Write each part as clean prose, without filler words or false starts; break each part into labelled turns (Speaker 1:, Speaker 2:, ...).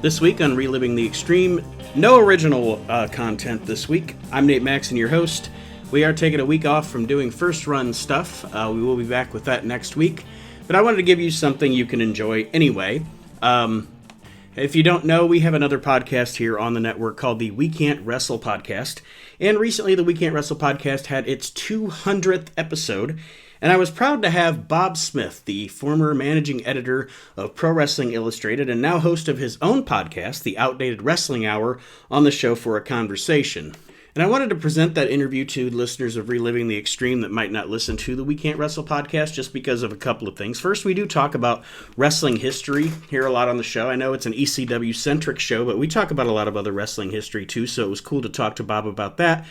Speaker 1: This week on Reliving the Extreme, no original content this week. I'm Nate Maxon, your host. We are taking a week off from doing first run stuff. We will be back with that next week. But I wanted to give you something you can enjoy anyway. If you don't know, we have another podcast here on the network called the We Can't Wrestle Podcast. And recently the We Can't Wrestle Podcast had its 200th episode. And I was proud to have Bob Smith, the former managing editor of Pro Wrestling Illustrated and now host of his own podcast, The Outdated Wrestling Hour, on the show for a conversation. And I wanted to present that interview to listeners of Reliving the Extreme that might not listen to the We Can't Wrestle podcast just because of a couple of things. First, we do talk about wrestling history here a lot on the show. I know it's an ECW-centric show, but we talk about a lot of other wrestling history too, so it was cool to talk to Bob about that.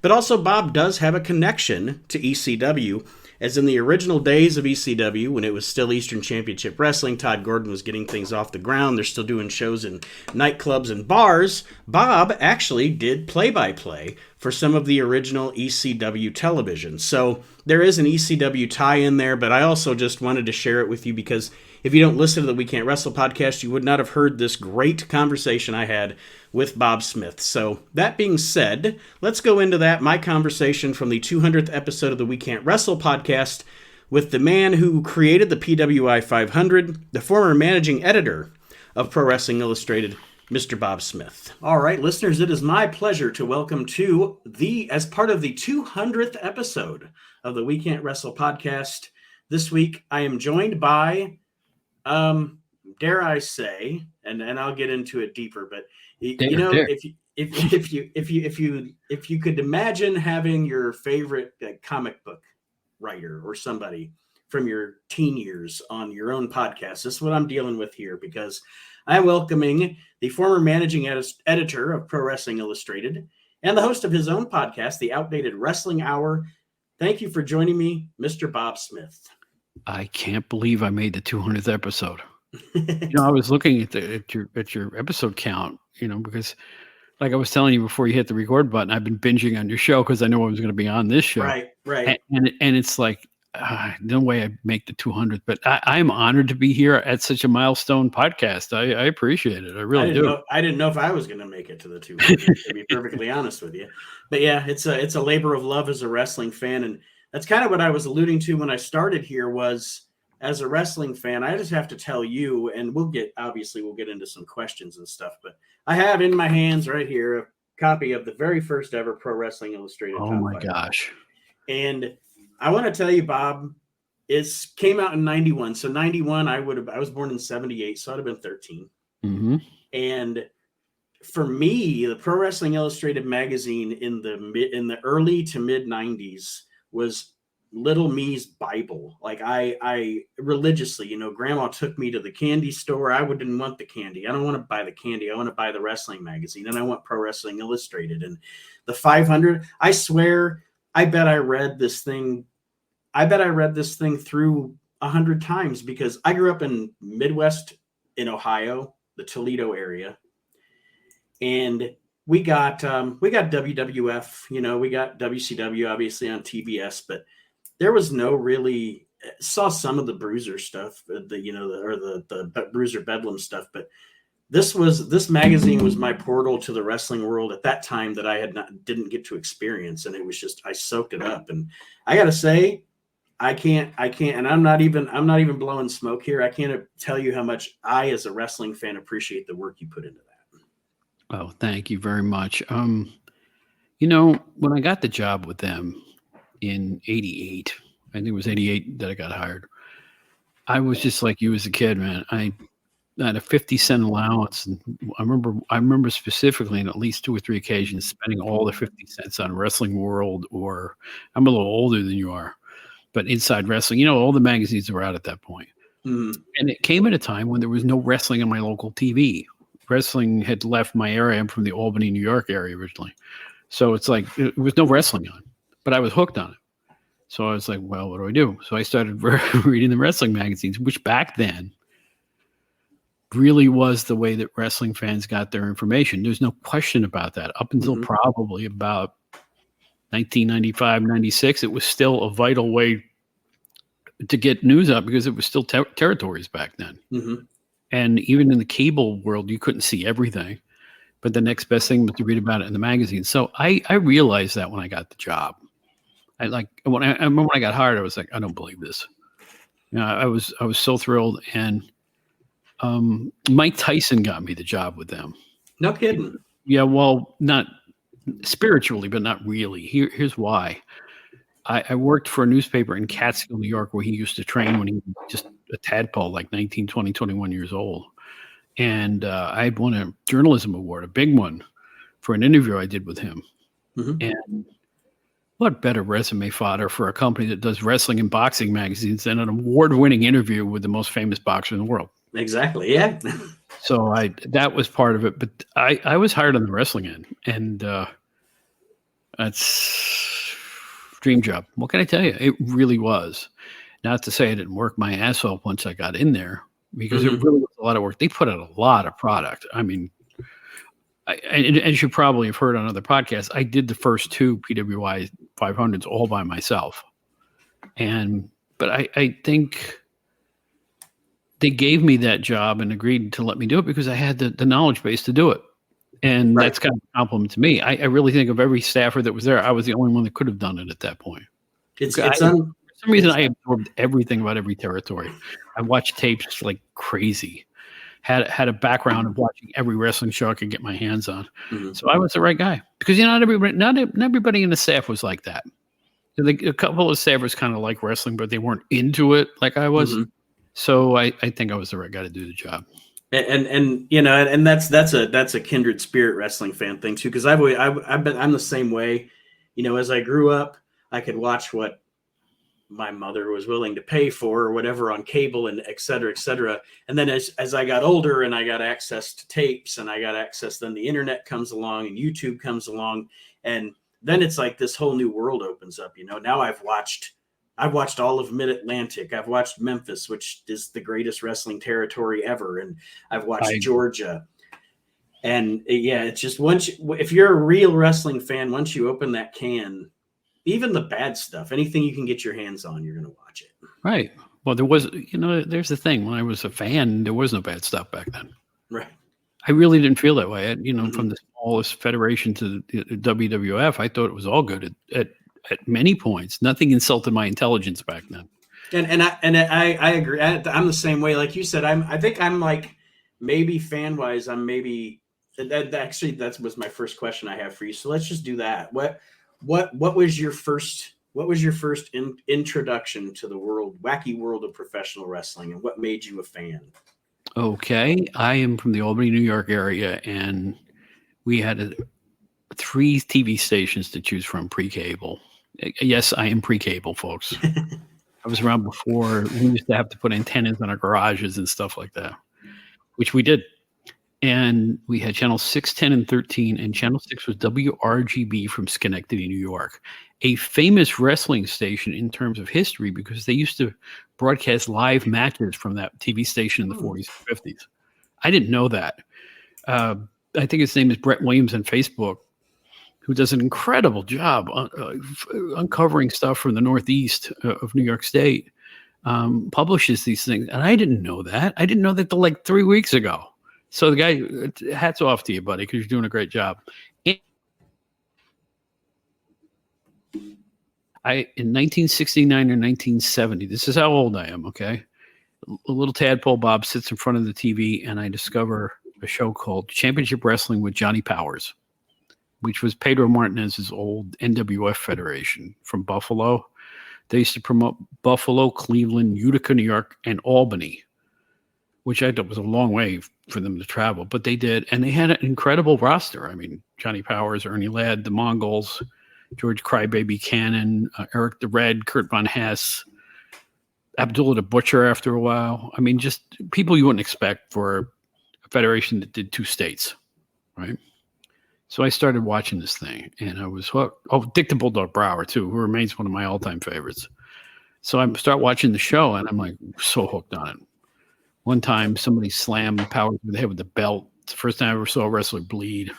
Speaker 1: But also, Bob does have a connection to ECW. As in the original days of ECW, when it was still Eastern Championship Wrestling, Tod Gordon was getting things off the ground. They're still doing shows in nightclubs and bars. Bob actually did play-by-play for some of the original ECW television. So there is an ECW tie-in there, but I also just wanted to share it with you because if you don't listen to the We Can't Wrestle podcast, you would not have heard this great conversation I had with Bob Smith. So that being said, let's go into that, my conversation from the 200th episode of the We Can't Wrestle podcast with the man who created the PWI 500, the former managing editor of Pro Wrestling Illustrated, Mr. Bob Smith. All right, listeners, it is my pleasure to welcome to as part of the 200th episode of the We Can't Wrestle podcast. This week, I am joined by, dare I say, and I'll get into it deeper, but if you could imagine having your favorite comic book writer or somebody from your teen years on your own podcast, this is what I'm dealing with here because I'm welcoming the former managing editor of Pro Wrestling Illustrated and the host of his own podcast, The Outdated Wrestling Hour. Thank you for joining me, Mr. Bob Smith.
Speaker 2: I can't believe I made the 200th episode. I was looking at your episode count, because like I was telling you before you hit the record button, I've been binging on your show because I know I was going to be on this show.
Speaker 1: Right.
Speaker 2: And it's like, no way I make the 200th, but I'm honored to be here at such a milestone podcast. I appreciate it. I really do.
Speaker 1: I didn't know if I was going to make it to the 200, to be perfectly honest with you. But yeah, it's a labor of love as a wrestling fan. And that's kind of what I was alluding to when I started here was, as a wrestling fan, I just have to tell you, and we'll get into some questions and stuff, but I have in my hands right here a copy of the very first ever Pro Wrestling Illustrated.
Speaker 2: Oh my gosh.
Speaker 1: And I want to tell you, Bob, it came out in 91. So 91, I was born in 78, so I'd have been 13.
Speaker 2: Mm-hmm.
Speaker 1: And for me, the Pro Wrestling Illustrated magazine in the early to mid 90s was little me's Bible. Like I religiously, grandma took me to the candy store. I didn't want the candy. I don't want to buy the candy. I want to buy the wrestling magazine, and I want Pro Wrestling Illustrated and the 500. I swear, I bet I read this thing through 100 times because I grew up in Midwest in Ohio, the Toledo area. And we got WWF, we got WCW obviously on TBS, but there was no really saw some of the Bruiser stuff, the Bruiser Bedlam stuff, but this magazine was my portal to the wrestling world at that time that I didn't get to experience, and it was just I soaked it up. And I gotta say, I can't, and I'm not even blowing smoke here. I can't tell you how much I, as a wrestling fan, appreciate the work you put into that.
Speaker 2: Oh, thank you very much. When I got the job with them in 88, I think it was 88 that I got hired. I was just like you as a kid, man. I had a 50-cent allowance. And I remember specifically on at least 2 or 3 occasions spending all the 50 cents on Wrestling World, or I'm a little older than you are, but Inside Wrestling, all the magazines were out at that point.
Speaker 1: Mm.
Speaker 2: And it came at a time when there was no wrestling on my local TV. Wrestling had left my area. I'm from the Albany, New York area originally. So it's like, there was no wrestling on, but I was hooked on it. So I was like, well, what do I do? So I started reading the wrestling magazines, which back then really was the way that wrestling fans got their information. There's no question about that. Up until probably about 1995, 96, it was still a vital way to get news out because it was still territories back then.
Speaker 1: Mm-hmm.
Speaker 2: And even in the cable world, you couldn't see everything. But the next best thing was to read about it in the magazine. So I realized that when I got the job. I remember when I got hired, I was like, I don't believe this. I was so thrilled. And Mike Tyson got me the job with them.
Speaker 1: No kidding.
Speaker 2: Yeah, well, not spiritually, but not really. Here's why. I worked for a newspaper in Catskill, New York, where he used to train when he was just a tadpole, like 19, 20, 21 years old. And I had won a journalism award, a big one, for an interview I did with him. Mm-hmm. And what better resume fodder for a company that does wrestling and boxing magazines than an award-winning interview with the most famous boxer in the world?
Speaker 1: Exactly, yeah.
Speaker 2: So that was part of it. But I was hired on the wrestling end. And that's dream job. What can I tell you? It really was. Not to say I didn't work my ass off once I got in there, because it really was a lot of work. They put out a lot of product. I mean, as you probably have heard on other podcasts, I did the first 2 PWI 500s all by myself. But I think they gave me that job and agreed to let me do it because I had the knowledge base to do it. And that's kind of a compliment to me. I really think of every staffer that was there, I was the only one that could have done it at that point. For some reason, I absorbed everything about every territory. I watched tapes like crazy. Had a background of watching every wrestling show I could get my hands on. Mm-hmm. So I was the right guy. Because not everybody in the staff was like that. A couple of staffers kind of like wrestling, but they weren't into it like I was. Mm-hmm. So I think I was the right guy to do the job.
Speaker 1: And you know, and that's a kindred spirit wrestling fan thing too, because I'm the same way. You know, as I grew up, I could watch what my mother was willing to pay for or whatever on cable and et cetera, et cetera. And then as I got older and I got access to tapes and I got access, then the internet comes along and YouTube comes along. And then it's like this whole new world opens up. You know, now I've watched all of Mid-Atlantic. I've watched Memphis, which is the greatest wrestling territory ever. And I've watched Georgia. And yeah, it's just if you're a real wrestling fan, once you open that can, even the bad stuff, anything you can get your hands on, you're going to watch it.
Speaker 2: Right. Well, there's the thing. When I was a fan, there was no bad stuff back then.
Speaker 1: Right.
Speaker 2: I really didn't feel that way. From the smallest federation to the WWF, I thought it was all good at many points. Nothing insulted my intelligence back then. And
Speaker 1: I agree. I'm the same way. Like you said, I think I'm like, maybe fan wise, I'm maybe that was my first question I have for you. So let's just do that. What was your first introduction to the wacky world of professional wrestling, and what made you a fan?
Speaker 2: Okay. I am from the Albany, New York area, and we had 3 TV stations to choose from pre-cable. Yes, I am pre-cable, folks. I was around before we used to have to put antennas on our garages and stuff like that, which we did. And we had channel 6, 10, and 13, and channel 6 was WRGB from Schenectady, New York, a famous wrestling station in terms of history because they used to broadcast live matches from that TV station in the 40s and 50s. I didn't know that. I think his name is Brett Williams on Facebook, who does an incredible job uncovering stuff from the Northeast of New York State, publishes these things. And I didn't know that. I didn't know that till like 3 weeks ago. So the guy, hats off to you, buddy, because you're doing a great job. In 1969 or 1970, this is how old I am, okay? A little tadpole Bob sits in front of the TV, and I discover a show called Championship Wrestling with Johnny Powers, which was Pedro Martinez's old NWF federation from Buffalo. They used to promote Buffalo, Cleveland, Utica, New York, and Albany, which I thought was a long way for them to travel, but they did. And they had an incredible roster. I mean, Johnny Powers, Ernie Ladd, the Mongols, George Crybaby Cannon, Eric the Red, Kurt Von Hess, Abdullah the Butcher after a while. I mean, just people you wouldn't expect for a federation that did 2 states, right? So I started watching this thing, and I was hooked. Oh, Dick the Bulldog Brower, too, who remains one of my all-time favorites. So I start watching the show, and I'm like so hooked on it. One time, somebody slammed Powers over the head with the belt. It's the first time I ever saw a wrestler bleed.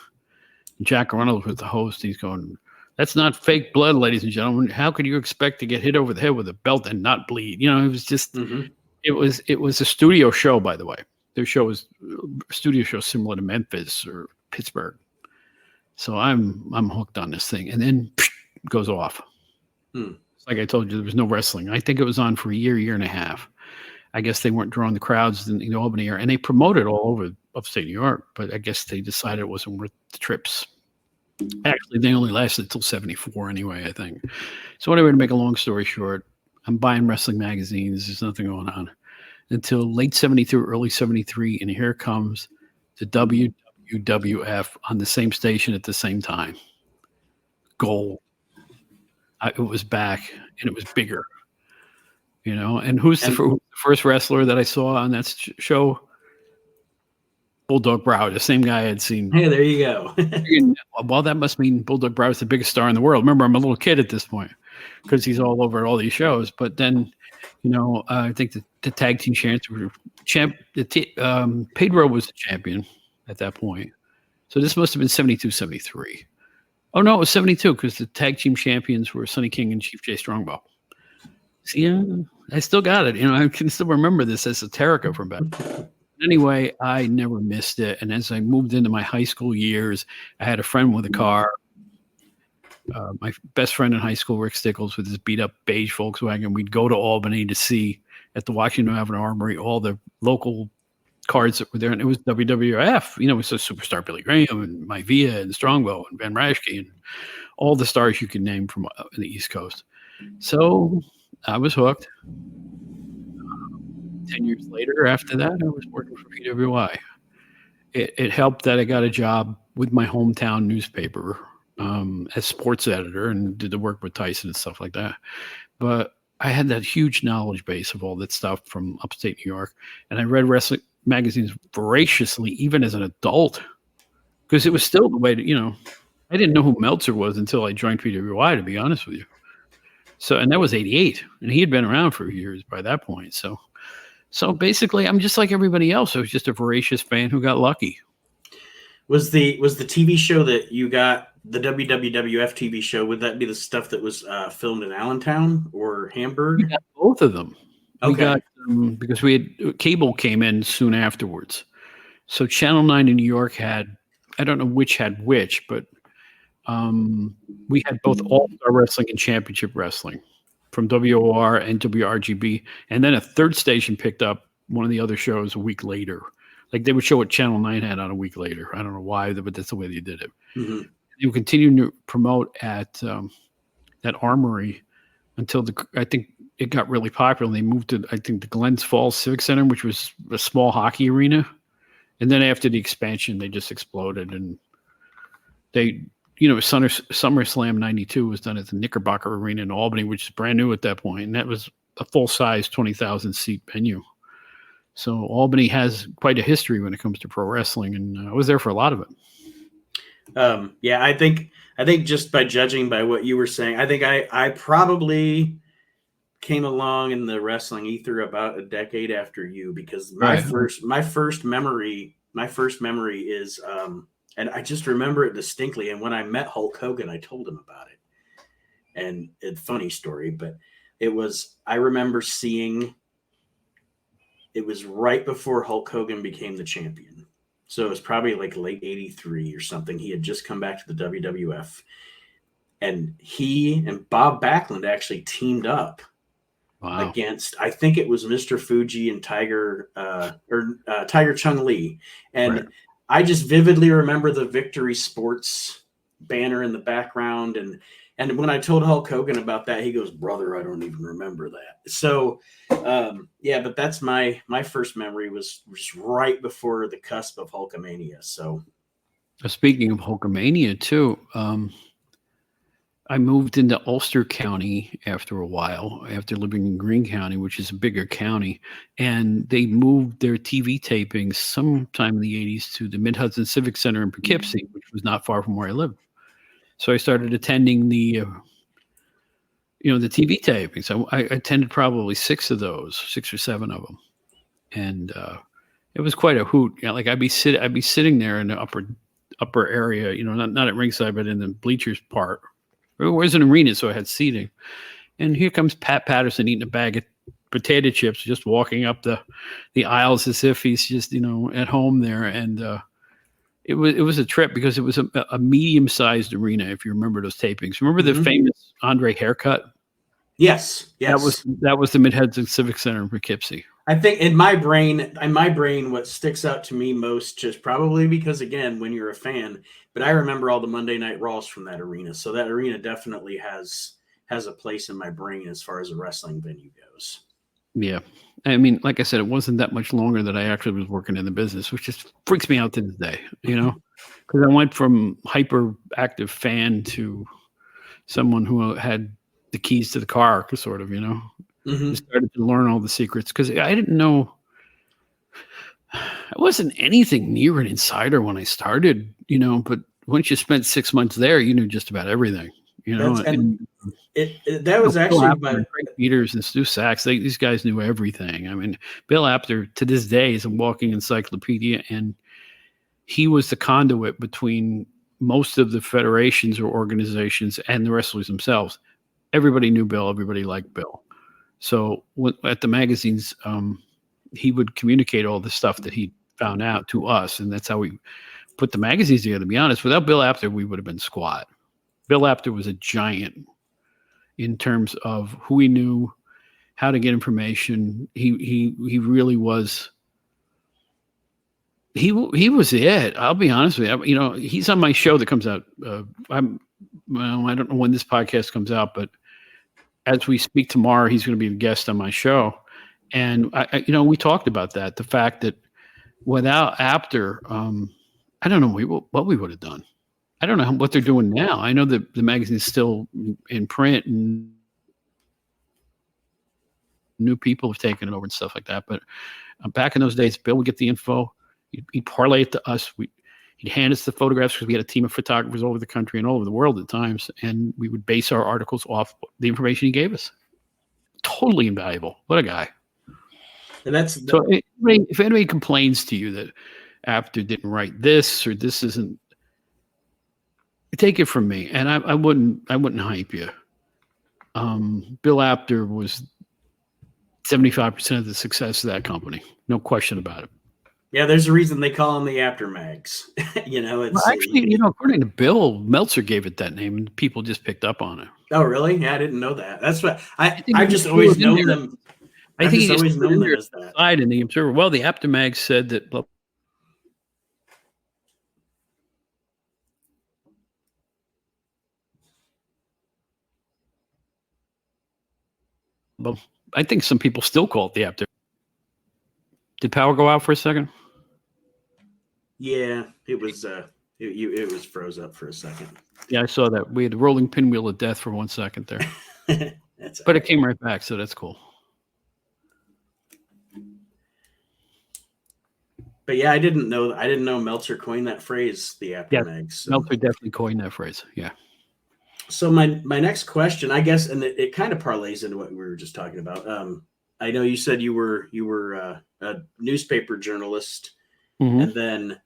Speaker 2: Jack Reynolds was the host. He's going, "That's not fake blood, ladies and gentlemen. How could you expect to get hit over the head with a belt and not bleed?" It was just, it was a studio show, by the way. their show is studio show similar to Memphis or Pittsburgh. So I'm hooked on this thing, and then it goes off. Like I told you, there was no wrestling. I think it was on for a year and a half. I guess they weren't drawing the crowds in the Albany area, and they promoted all over upstate New York, but I guess they decided it wasn't worth the trips. Actually, they only lasted until 74 anyway, I think. So anyway, to make a long story short, I'm buying wrestling magazines. There's nothing going on until late 72, early 73, and here comes the WWF on the same station at the same time. Gold. It was back, and it was bigger. And who's the first wrestler that I saw on that show? Bulldog Brower, the same guy I had seen.
Speaker 1: Hey, there you go.
Speaker 2: Well, that must mean Bulldog Brower is the biggest star in the world. Remember, I'm a little kid at this point because he's all over all these shows. But then, I think the tag team champs were Pedro was the champion at that point. So this must have been 72, 73. Oh, no, it was 72 because the tag team champions were Sonny King and Chief Jay Strongbow. See, I still got it. I can still remember this esoterica from back. Anyway, I never missed it. And as I moved into my high school years, I had a friend with a car. My best friend in high school, Rick Stickles, with his beat-up beige Volkswagen. We'd go to Albany to see at the Washington Avenue Armory all the local cards that were there. And it was WWF. It was a Superstar Billy Graham and Maivia and Strongbow and Ben Rashke and all the stars you could name from the East Coast. So I was hooked. 10 years later, after that, I was working for PWI. It helped that I got a job with my hometown newspaper as sports editor and did the work with Tyson and stuff like that. But I had that huge knowledge base of all that stuff from upstate New York. And I read wrestling magazines voraciously, even as an adult, because it was still the way that, I didn't know who Meltzer was until I joined PWI, to be honest with you. So, and that was 88, and he had been around for years by that point. So basically, I'm just like everybody else. I was just a voracious fan who got lucky.
Speaker 1: Was the TV show that you got, the WWF TV show, would that be the stuff that was filmed in Allentown or Hamburg?
Speaker 2: We got both of them.
Speaker 1: Okay.
Speaker 2: We got because cable came in soon afterwards. So Channel 9 in New York had, I don't know which had which, but we had both All-Star Wrestling and Championship Wrestling from WOR and WRGB. And then a third station picked up one of the other shows a week later. Like they would show what Channel 9 had on a week later. I don't know why, but that's the way they did it. Mm-hmm. They would continue to promote at that Armory until I think it got really popular. They moved to, I think, the Glens Falls Civic Center, which was a small hockey arena. And then after the expansion, they just exploded. And they, SummerSlam 92 was done at the Knickerbocker Arena in Albany, which is brand new at that point. And that was a full-size 20,000 seat venue. So Albany has quite a history when it comes to pro wrestling, and I was there for a lot of it.
Speaker 1: Yeah, I think just by judging by what you were saying, I think I probably came along in the wrestling ether about a decade after you, because my first memory is and I just remember it distinctly. And when I met Hulk Hogan, I told him about it. And it's a funny story, but I remember seeing, it was right before Hulk Hogan became the champion. So it was probably like late 83 or something. He had just come back to the WWF. And he and Bob Backlund actually teamed up against, I think it was Mr. Fuji and Tiger Chung Lee. And right. I just vividly remember the Victory Sports banner in the background. And when I told Hulk Hogan about that, he goes, "Brother, I don't even remember that." So, yeah, but that's my first memory was right before the cusp of Hulkamania. So,
Speaker 2: speaking of Hulkamania too, I moved into Ulster County after a while, after living in Greene County, which is a bigger county, and they moved their TV tapings sometime in the 80s to the Mid-Hudson Civic Center in Poughkeepsie, which was not far from where I lived. So I started attending the TV tapings. So I attended probably 6 or 7 of them, and it was quite a hoot. Like I'd be sitting there in the upper area, not at ringside, but in the bleachers part. It was an arena, so I had seating. And here comes Pat Patterson eating a bag of potato chips, just walking up the aisles as if he's just, at home there. And it was a trip because it was a medium-sized arena, if you remember those tapings. Remember the famous Andre haircut?
Speaker 1: Yes.
Speaker 2: That was the Mid-Hudson Civic Center in Poughkeepsie.
Speaker 1: I think in my brain, what sticks out to me most, just probably because, again, when you're a fan, but I remember all the Monday Night Raws from that arena. So that arena definitely has a place in my brain as far as a wrestling venue goes.
Speaker 2: Yeah. I mean, like I said, it wasn't that much longer that I actually was working in the business, which just freaks me out to this day, because I went from hyperactive fan to someone who had the keys to the car, sort of, started to learn all the secrets because I didn't know. I wasn't anything near an insider when I started, but once you spent 6 months there, you knew just about everything,
Speaker 1: that was actually my
Speaker 2: Frank Peters and Stu Sachs. These guys knew everything. I mean, Bill Apter to this day is a walking encyclopedia, and he was the conduit between most of the federations or organizations and the wrestlers themselves. Everybody knew Bill. Everybody liked Bill. So at the magazines, he would communicate all the stuff that he found out to us, and that's how we put the magazines together. To be honest, without Bill Apter, we would have been squat. Bill Apter was a giant in terms of who he knew, how to get information. He really was. He was it. I'll be honest with you. He's on my show that comes out. I don't know when this podcast comes out, but as we speak tomorrow, he's going to be a guest on my show. And we talked about that. The fact that without Apter, I don't know what we would have done. I don't know what they're doing now. I know that the magazine's still in print and new people have taken it over and stuff like that. But back in those days, Bill would get the info. He'd parlay it to us. He'd hand us the photographs because we had a team of photographers all over the country and all over the world at times. And we would base our articles off the information he gave us. Totally invaluable. What a guy.
Speaker 1: And
Speaker 2: so if anybody complains to you that Apter didn't write this or this isn't, take it from me, and I wouldn't hype you. Bill Apter was 75% of the success of that company, no question about it.
Speaker 1: Yeah, there's a reason they call them the Apter Mags. It's
Speaker 2: actually, according to Bill, Meltzer gave it that name, and people just picked up on it.
Speaker 1: Oh, really? Yeah, I didn't know that. That's what I just always known them.
Speaker 2: I think he just
Speaker 1: always known them as that.
Speaker 2: Side in the Observer. Well, the Apter Mag said that. Well, I think some people still call it the Apter. Did power go out for a second?
Speaker 1: Yeah, it was. It was froze up for a second.
Speaker 2: Yeah, I saw that. We had a rolling pinwheel of death for 1 second there. But it came right back, so that's cool.
Speaker 1: But yeah, I didn't know Meltzer coined that phrase, the Apter Mags. So.
Speaker 2: Meltzer definitely coined that phrase. Yeah.
Speaker 1: So my next question, I guess, and it kind of parlays into what we were just talking about. I know you said you were a newspaper journalist, and then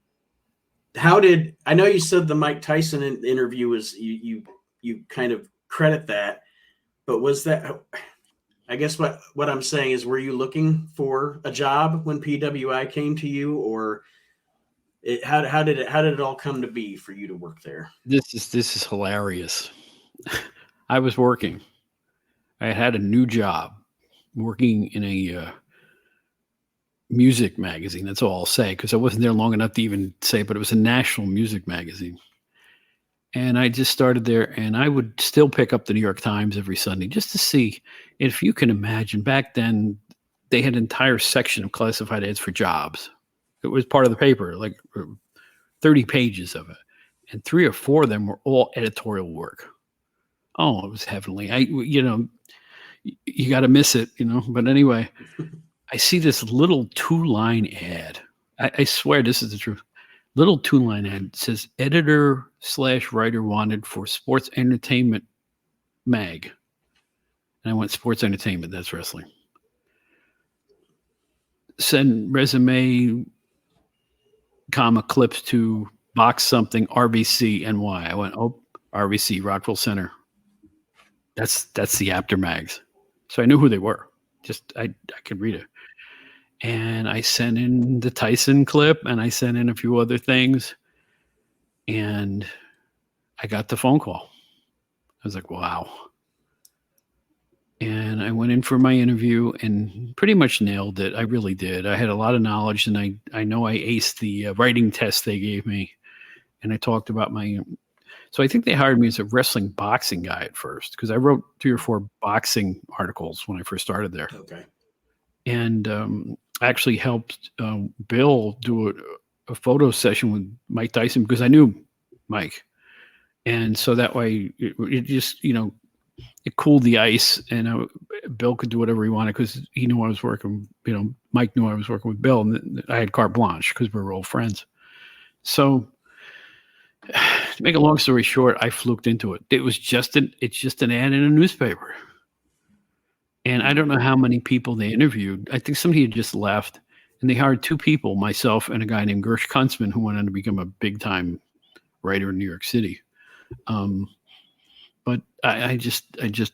Speaker 1: I know you said the Mike Tyson interview was you kind of credit that, but was that? I guess what I'm saying is, were you looking for a job when PWI came to you, or how did it all come to be for you to work there?
Speaker 2: This is hilarious. I was working. I had a new job working in a music magazine. That's all I'll say, because I wasn't there long enough to even say, but it was a national music magazine. And I just started there, and I would still pick up the New York Times every Sunday just to see if you can imagine. Back then, they had an entire section of classified ads for jobs. It was part of the paper, like 30 pages of it. And 3 or 4 of them were all editorial work. Oh, it was heavenly. You got to miss it, But anyway, I see this little 2-line ad. I swear this is the truth. Little 2-line ad. It says editor/writer wanted for sports entertainment mag. And I went, sports entertainment, that's wrestling. Send resume, clips to box something, RBC, NY. I went, RBC, Rockville Center. That's the Apter Mags. So I knew who they were. Just I could read it. And I sent in the Tyson clip, and I sent in a few other things, and I got the phone call. I was like, wow. And I went in for my interview and pretty much nailed it. I really did. I had a lot of knowledge, and I know I aced the writing test they gave me. And I talked about so I think they hired me as a wrestling boxing guy at first, because I wrote 3 or 4 boxing articles when I first started there.
Speaker 1: Okay.
Speaker 2: And I actually helped Bill do a photo session with Mike Tyson, because I knew Mike. And so that way it just, it cooled the ice, and Bill could do whatever he wanted, because he knew I was working, Mike knew I was working with Bill, and I had carte blanche because we were old friends. So to make a long story short, I fluked into it. It's just an ad in a newspaper. And I don't know how many people they interviewed. I think somebody had just left, and they hired 2 people, myself and a guy named Gersh Kuntzman, who went on to become a big time writer in New York City. But I just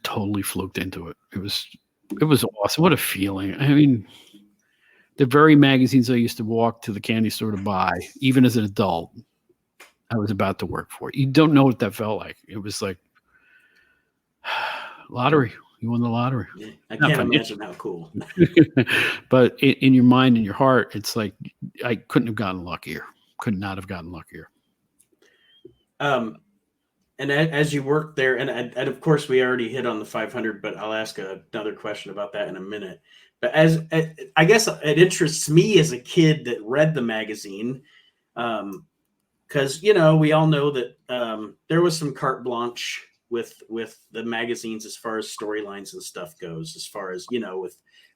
Speaker 2: totally fluked into it. It was awesome. What a feeling. I mean, the very magazines I used to walk to the candy store to buy, even as an adult, I was about to work for. You don't know what that felt like. It was like lottery. You won the lottery.
Speaker 1: Yeah, I can't imagine how cool.
Speaker 2: But in your mind and your heart, it's like I couldn't have gotten luckier. Could not have gotten luckier.
Speaker 1: And as you work there, and of course we already hit on the 500, but I'll ask another question about that in a minute. But I guess it interests me as a kid that read the magazine, because we all know that there was some carte blanche with the magazines as far as storylines and stuff goes, as far as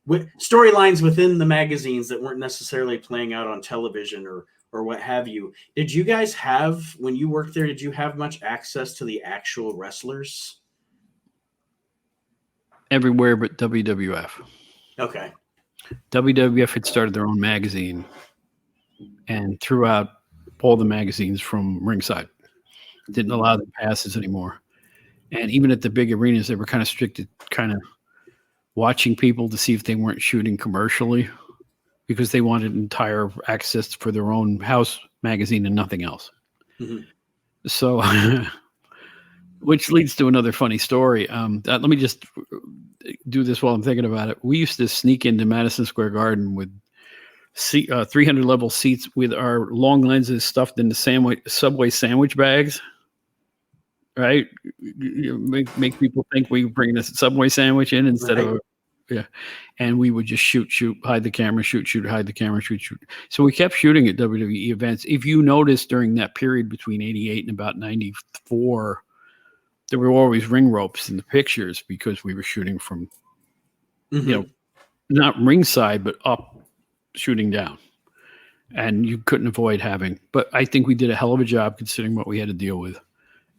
Speaker 1: with storylines within the magazines that weren't necessarily playing out on television or what have you. Did you guys have, when you worked there, did you have much access to the actual wrestlers?
Speaker 2: Everywhere but WWF.
Speaker 1: Okay.
Speaker 2: WWF had started their own magazine and threw out all the magazines from ringside. Didn't allow the passes anymore. And even at the big arenas, they were kind of strict at kind of watching people to see if they weren't shooting commercially, because they wanted entire access for their own house magazine and nothing else. Mm-hmm. So, which leads to another funny story. Let me just do this while I'm thinking about it. We used to sneak into Madison Square Garden with 300 level seats with our long lenses stuffed into Subway sandwich bags. Right? Make people think we were bringing a Subway sandwich in instead of and we would just shoot, hide the camera, shoot, hide the camera, shoot. So we kept shooting at WWE events. If you notice, during that period between 88 and about 94, there were always ring ropes in the pictures, because we were shooting from, not ringside, but up, shooting down. And you couldn't avoid having, but I think we did a hell of a job considering what we had to deal with.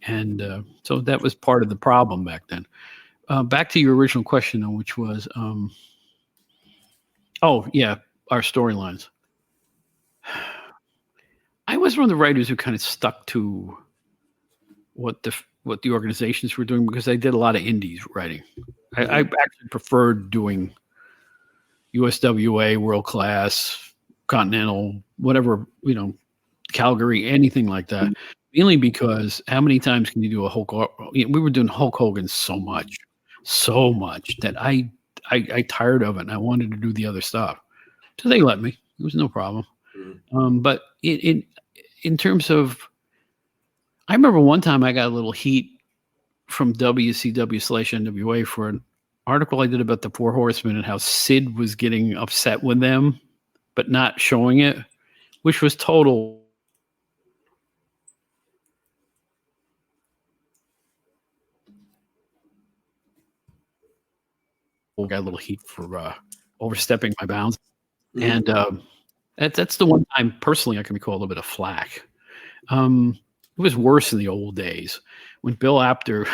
Speaker 2: And so that was part of the problem back then. Back to your original question, though, which was, our storylines. I was one of the writers who kind of stuck to what the organizations were doing, because I did a lot of indies writing. I actually preferred doing USWA, World Class, Continental, whatever, Calgary, anything like that. Mainly because how many times can you do a Hulk? We were doing Hulk Hogan so much that I tired of it, and I wanted to do the other stuff. So they let me. It was no problem. Mm-hmm. But in terms of, I remember one time I got a little heat from WCW/NWA for an article I did about the Four Horsemen and how Sid was getting upset with them, but not showing it, which was total. Got a little heat for overstepping my bounds. Mm-hmm. And that's the one time personally I can recall a little bit of flack. It was worse in the old days when Bill Apter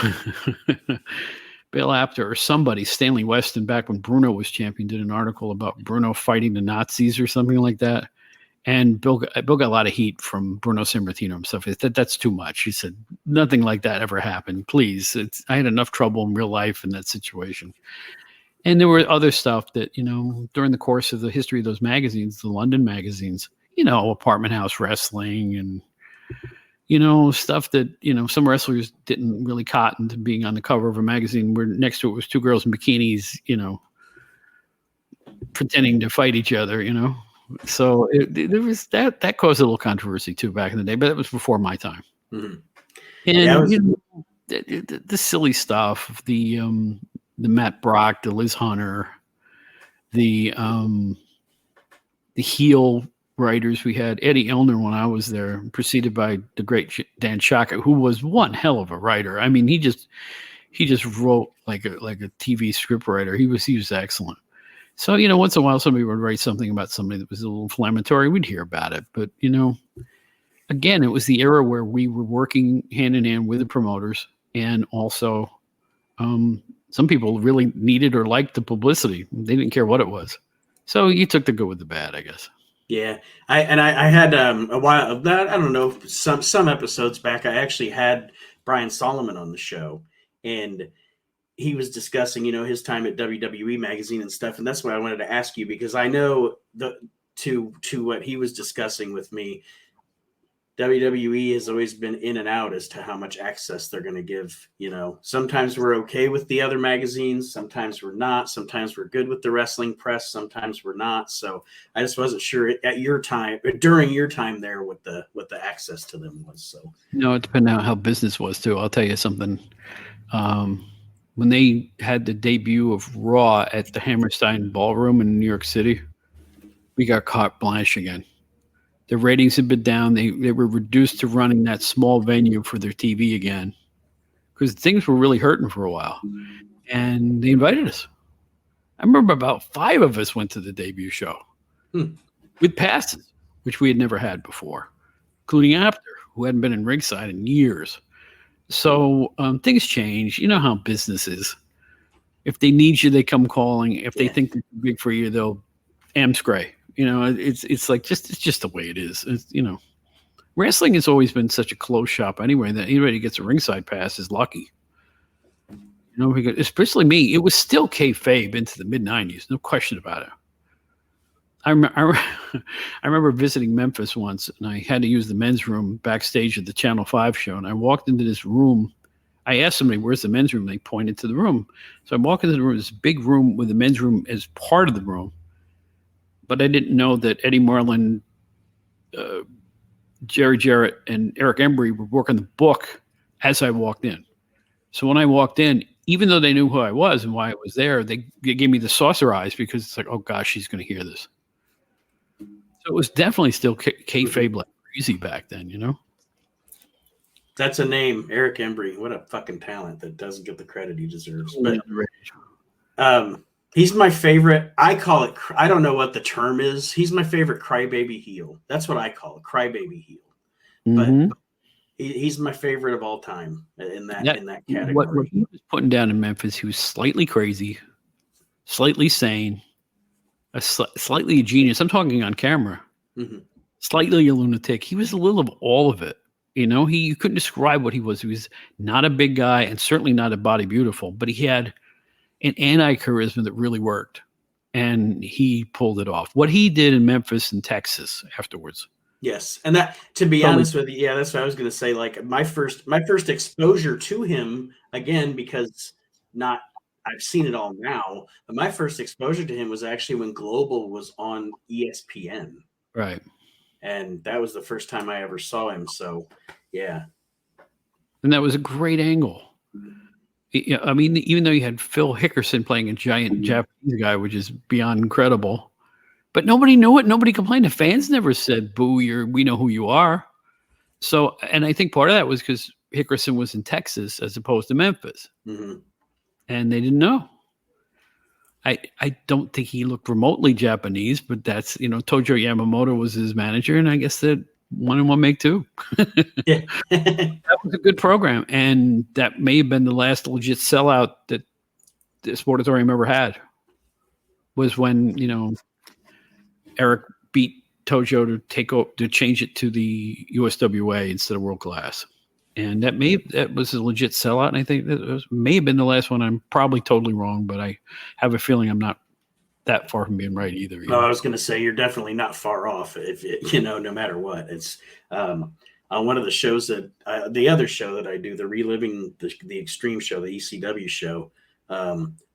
Speaker 2: or somebody, Stanley Weston, back when Bruno was champion, did an article about Bruno fighting the Nazis or something like that. And Bill got a lot of heat from Bruno Sammartino himself. He said, that's too much. He said, nothing like that ever happened. Please. I had enough trouble in real life in that situation. And there were other stuff that, during the course of the history of those magazines, the London magazines, Apartment House Wrestling and, stuff that, some wrestlers didn't really cotton to being on the cover of a magazine where next to it was two girls in bikinis, pretending to fight each other, So there was that caused a little controversy too back in the day, but that was before my time.
Speaker 1: Mm-hmm.
Speaker 2: And the silly stuff, the Matt Brock, the Liz Hunter, the heel writers we had, Eddie Elner when I was there, preceded by the great Dan Shaka, who was one hell of a writer. I mean, he just wrote like a TV script writer. He was excellent. So, once in a while somebody would write something about somebody that was a little inflammatory, we'd hear about it. But, again, it was the era where we were working hand in hand with the promoters, and also some people really needed or liked the publicity. They didn't care what it was. So you took the good with the bad, I guess.
Speaker 1: Yeah. I had a while, I don't know, some episodes back, I actually had Brian Solomon on the show, and he was discussing, his time at WWE magazine and stuff. And that's what I wanted to ask you, because I know to what he was discussing with me, WWE has always been in and out as to how much access they're going to give. Sometimes we're okay with the other magazines. Sometimes we're not. Sometimes we're good with the wrestling press. Sometimes we're not. So I just wasn't sure at your time, during your time there, what the access to them was. So,
Speaker 2: it depended on how business was too. I'll tell you something. When they had the debut of Raw at the Hammerstein Ballroom in New York City, we got carte blanche again. The ratings had been down. They were reduced to running that small venue for their TV again because things were really hurting for a while. And they invited us. I remember about 5 of us went to the debut show with passes, which we had never had before, including Apter, who hadn't been in ringside in years. So things change. You know how business is. If they need you, they come calling. If they think they're too big for you, they'll amscray. It's like it's just the way it is. Wrestling has always been such a closed shop anyway that anybody who gets a ringside pass is lucky. Because especially me, it was still kayfabe into the mid-90s, no question about it. I remember visiting Memphis once, and I had to use the men's room backstage at the Channel 5 show, and I walked into this room. I asked somebody, where's the men's room? They pointed to the room. So I walk into the room, this big room with the men's room as part of the room. But I didn't know that Eddie Marlin, Jerry Jarrett, and Eric Embry were working the book as I walked in. So when I walked in, even though they knew who I was and why I was there, they gave me the saucer eyes because it's like, oh gosh, she's going to hear this. So it was definitely still kayfabe like crazy back then,
Speaker 1: That's a name, Eric Embry. What a fucking talent that doesn't get the credit he deserves. But he's my favorite. I call it, I don't know what the term is. He's my favorite crybaby heel. That's what I call it, crybaby heel. But he's my favorite of all time in that category.
Speaker 2: What he was putting down in Memphis, he was slightly crazy, slightly sane, slightly a genius. I'm talking on camera. Slightly a lunatic. He was a little of all of it. You couldn't describe what he was. He was not a big guy and certainly not a body beautiful, but he had an anti-charisma that really worked, and he pulled it off. What he did in Memphis and Texas afterwards.
Speaker 1: Yes, and that, to be honest with you, that's what I was going to say. Like my first exposure to him, again, because I've seen it all now, but my first exposure to him was actually when Global was on ESPN.
Speaker 2: Right.
Speaker 1: And that was the first time I ever saw him. So, yeah.
Speaker 2: And that was a great angle. I mean, even though you had Phil Hickerson playing a giant Japanese guy, which is beyond incredible, but nobody knew it. Nobody complained. The fans never said, boo, we know who you are. So, and I think part of that was because Hickerson was in Texas as opposed to Memphis. And they didn't know. I don't think he looked remotely Japanese, but that's, Tojo Yamamoto was his manager, and I guess that 1 and 1 make 2.
Speaker 1: Yeah.
Speaker 2: That was a good program, and that may have been the last legit sellout that the Sportatorium ever had, was when, Eric beat Tojo to change it to the USWA instead of World Class. And that was a legit sellout. And I think that may have been the last one. I'm probably totally wrong, but I have a feeling I'm not that far from being right either.
Speaker 1: No, I was going to say you're definitely not far off. If no matter what, it's on one of the shows that the other show that I do, the Reliving, the Extreme show, the ECW show.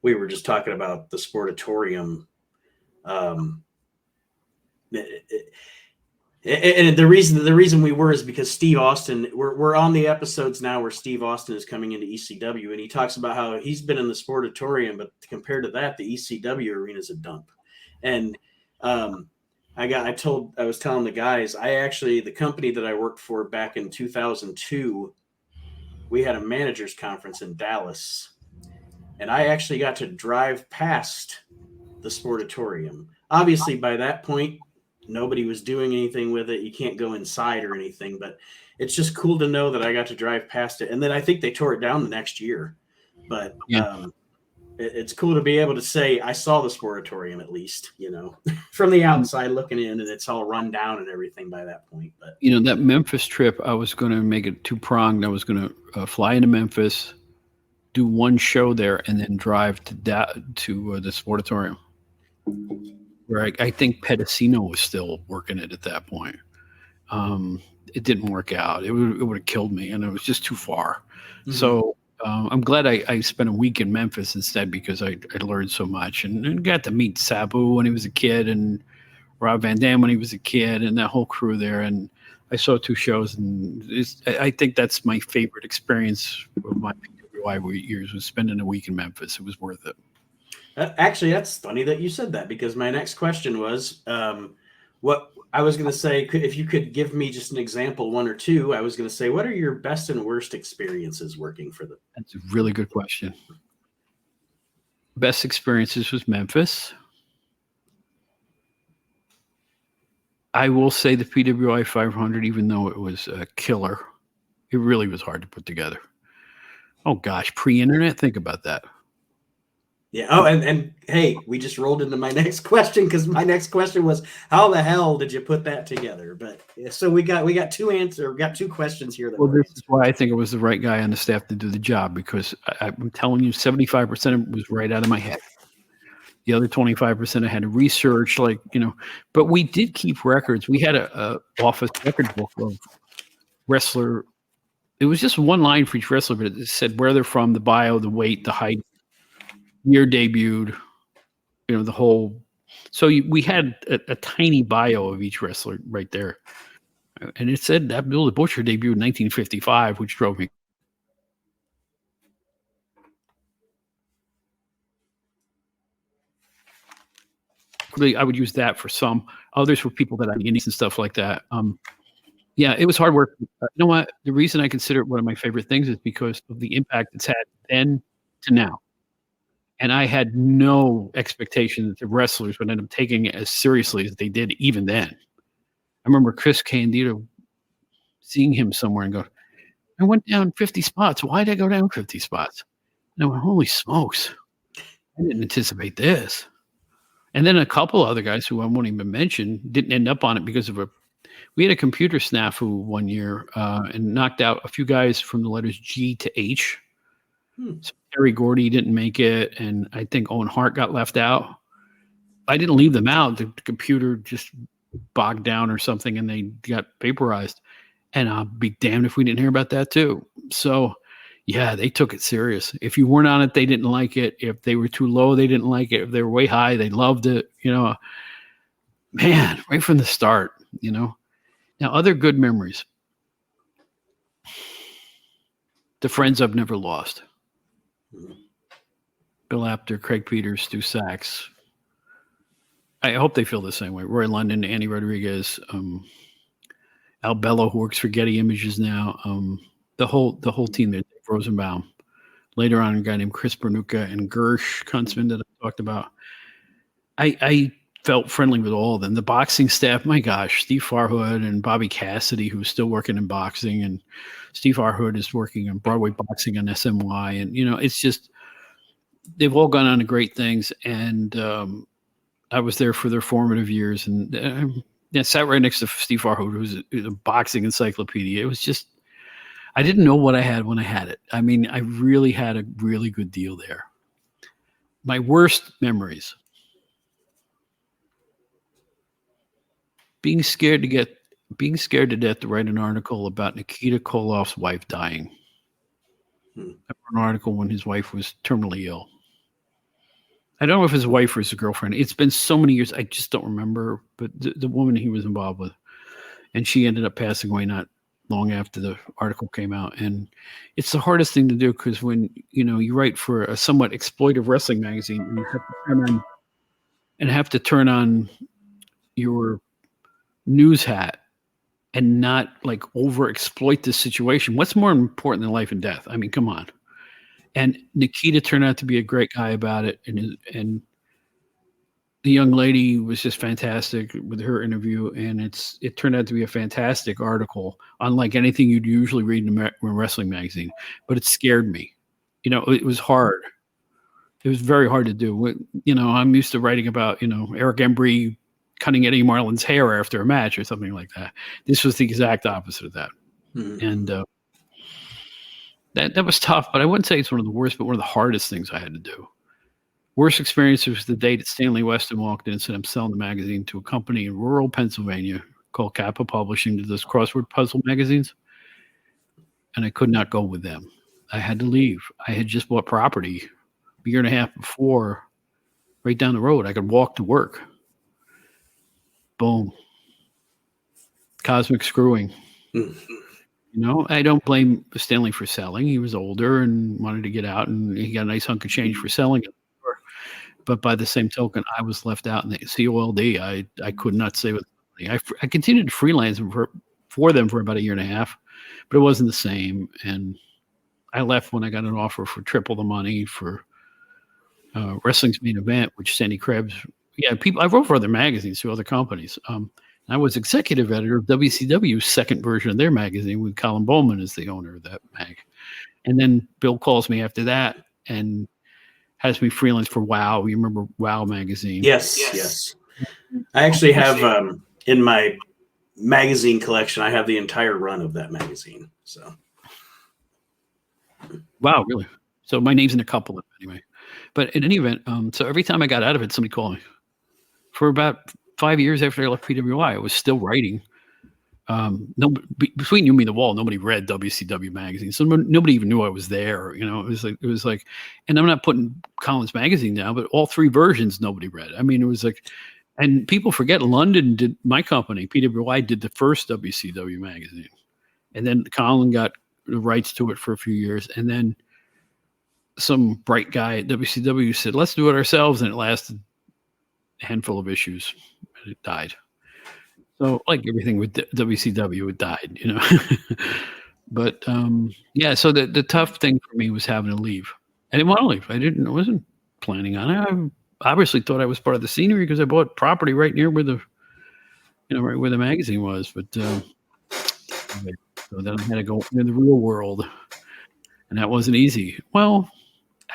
Speaker 1: We were just talking about the Sportatorium. And the reason we were is because Steve Austin, we're on the episodes now where Steve Austin is coming into ECW, and he talks about how he's been in the Sportatorium, but compared to that, the ECW arena is a dump. And I was telling the guys, the company that I worked for back in 2002, we had a managers conference in Dallas, and I actually got to drive past the Sportatorium. Obviously, by that point, nobody was doing anything with it. You can't go inside or anything, but it's just cool to know that I got to drive past it. And then I think they tore it down the next year. But it's cool to be able to say I saw the Sportatorium at least, from the outside looking in, and it's all run down and everything by that point. But
Speaker 2: that Memphis trip, I was going to make it two-pronged. I was going to fly into Memphis, do one show there, and then drive to the Sportatorium, where I think Pedicino was still working it at that point. It didn't work out. It would have killed me, and it was just too far. Mm-hmm. So I'm glad I spent a week in Memphis instead, because I learned so much and got to meet Sabu when he was a kid, and Rob Van Dam when he was a kid, and that whole crew there. And I saw two shows, and I think that's my favorite experience of my PWI years, was spending a week in Memphis. It was worth it.
Speaker 1: Actually, that's funny that you said that, because my next question was what I was going to say. If you could give me just an example, one or two, I was going to say, what are your best and worst experiences working for them?
Speaker 2: That's a really good question. Best experiences was Memphis. I will say the PWI 500, even though it was a killer, it really was hard to put together. Oh gosh, pre-internet, think about that.
Speaker 1: Yeah. Oh, and hey, we just rolled into my next question, because my next question was, how the hell did you put that together? But so we got two questions here.
Speaker 2: This is why I think it was the right guy on the staff to do the job, because I'm telling you, 75% of it was right out of my head. The other 25% I had to research, but we did keep records. We had a office record book of wrestler. It was just one line for each wrestler, but it said where they're from, the bio, the weight, the height, year debuted, the whole. So we had a tiny bio of each wrestler right there. And it said Abdul the Butcher debuted in 1955, which drove me. I would use that for some. Others were people that I knew and stuff like that. Yeah, it was hard work. You know what? The reason I consider it one of my favorite things is because of the impact it's had then to now. And I had no expectation that the wrestlers would end up taking it as seriously as they did even then. I remember Chris Candido seeing him somewhere and go, I went down 50 spots. Why did I go down 50 spots? And I went, holy smokes. I didn't anticipate this. And then a couple other guys who I won't even mention didn't end up on it because of we had a computer snafu one year and knocked out a few guys from the letters G to H. So Terry Gordy didn't make it, and I think Owen Hart got left out. I didn't leave them out. The computer just bogged down or something, and they got vaporized. And I'll be damned if we didn't hear about that too. So, yeah, they took it serious. If you weren't on it, they didn't like it. If they were too low, they didn't like it. If they were way high, they loved it. Man, right from the start, Now, other good memories. The friends I've never lost. Bill Apter, Craig Peters, Stu Sachs. I hope they feel the same way. Roy London, Andy Rodriguez, Al Bello, who works for Getty Images now. The whole team there, Dave Rosenbaum. Later on, a guy named Chris Bernucca and Gersh Kuntzman that I talked about. I felt friendly with all of them. The boxing staff, my gosh, Steve Farhood and Bobby Cassidy, who's still working in boxing, and Steve Farhood is working on Broadway boxing on SMY. And, it's just, they've all gone on to great things. And I was there for their formative years. And I sat right next to Steve Farhood, who's a boxing encyclopedia. It was just, I didn't know what I had when I had it. I mean, I really had a really good deal there. My worst memories. Being scared to death to write an article about Nikita Koloff's wife dying. I wrote an article when his wife was terminally ill. I don't know if his wife or his girlfriend. It's been so many years, I just don't remember. But the woman he was involved with, and she ended up passing away not long after the article came out. And it's the hardest thing to do because when you write for a somewhat exploitive wrestling magazine, and you have to turn on your news hat and not like over exploit this situation. What's more important than life and death? I mean, come on. And Nikita turned out to be a great guy about it, and the young lady was just fantastic with her interview, and it turned out to be a fantastic article, unlike anything you'd usually read in a wrestling magazine. But it scared me. It was hard. It was very hard to do. I'm used to writing about Eric Embry cutting Eddie Marlin's hair after a match or something like that. This was the exact opposite of that, and that was tough. But I wouldn't say it's one of the worst, but one of the hardest things I had to do. Worst experience was the day that Stanley Weston walked in and said, "I'm selling the magazine to a company in rural Pennsylvania called Kappa Publishing that does crossword puzzle magazines." And I could not go with them. I had to leave. I had just bought property a year and a half before, right down the road. I could walk to work. Boom. Cosmic screwing. I don't blame Stanley for selling. He was older and wanted to get out, and he got a nice hunk of change for selling it. But by the same token, I was left out in the COLD. I could not save it. I continued to freelance for them for about a year and a half, but it wasn't the same. And I left when I got an offer for triple the money for Wrestling's Main Event, which Sandy Krebs. Yeah, I wrote for other magazines through other companies. I was executive editor of WCW's second version of their magazine with Colin Bowman as the owner of that mag. And then Bill calls me after that and has me freelance for WOW. You remember WOW magazine?
Speaker 1: Yes. I actually have in my magazine collection, I have the entire run of that magazine. So,
Speaker 2: wow, really? So my name's in a couple of them anyway. But in any event, so every time I got out of it, somebody called me. For about 5 years after I left PWI, I was still writing. Between you, me, and the wall, nobody read WCW magazine, so nobody even knew I was there. It was like, and I'm not putting Colin's magazine down, but all three versions nobody read. I mean, it was like, and people forget London did, my company PWI did the first WCW magazine, and then Colin got the rights to it for a few years, and then some bright guy at WCW said, "Let's do it ourselves," and it lasted a handful of issues, and it died. So, like everything with WCW, it died, But yeah, so the tough thing for me was having to leave. I didn't want to leave. I wasn't planning on it. I obviously thought I was part of the scenery because I bought property right near where right where the magazine was. But so then I had to go into the real world, and that wasn't easy. Well,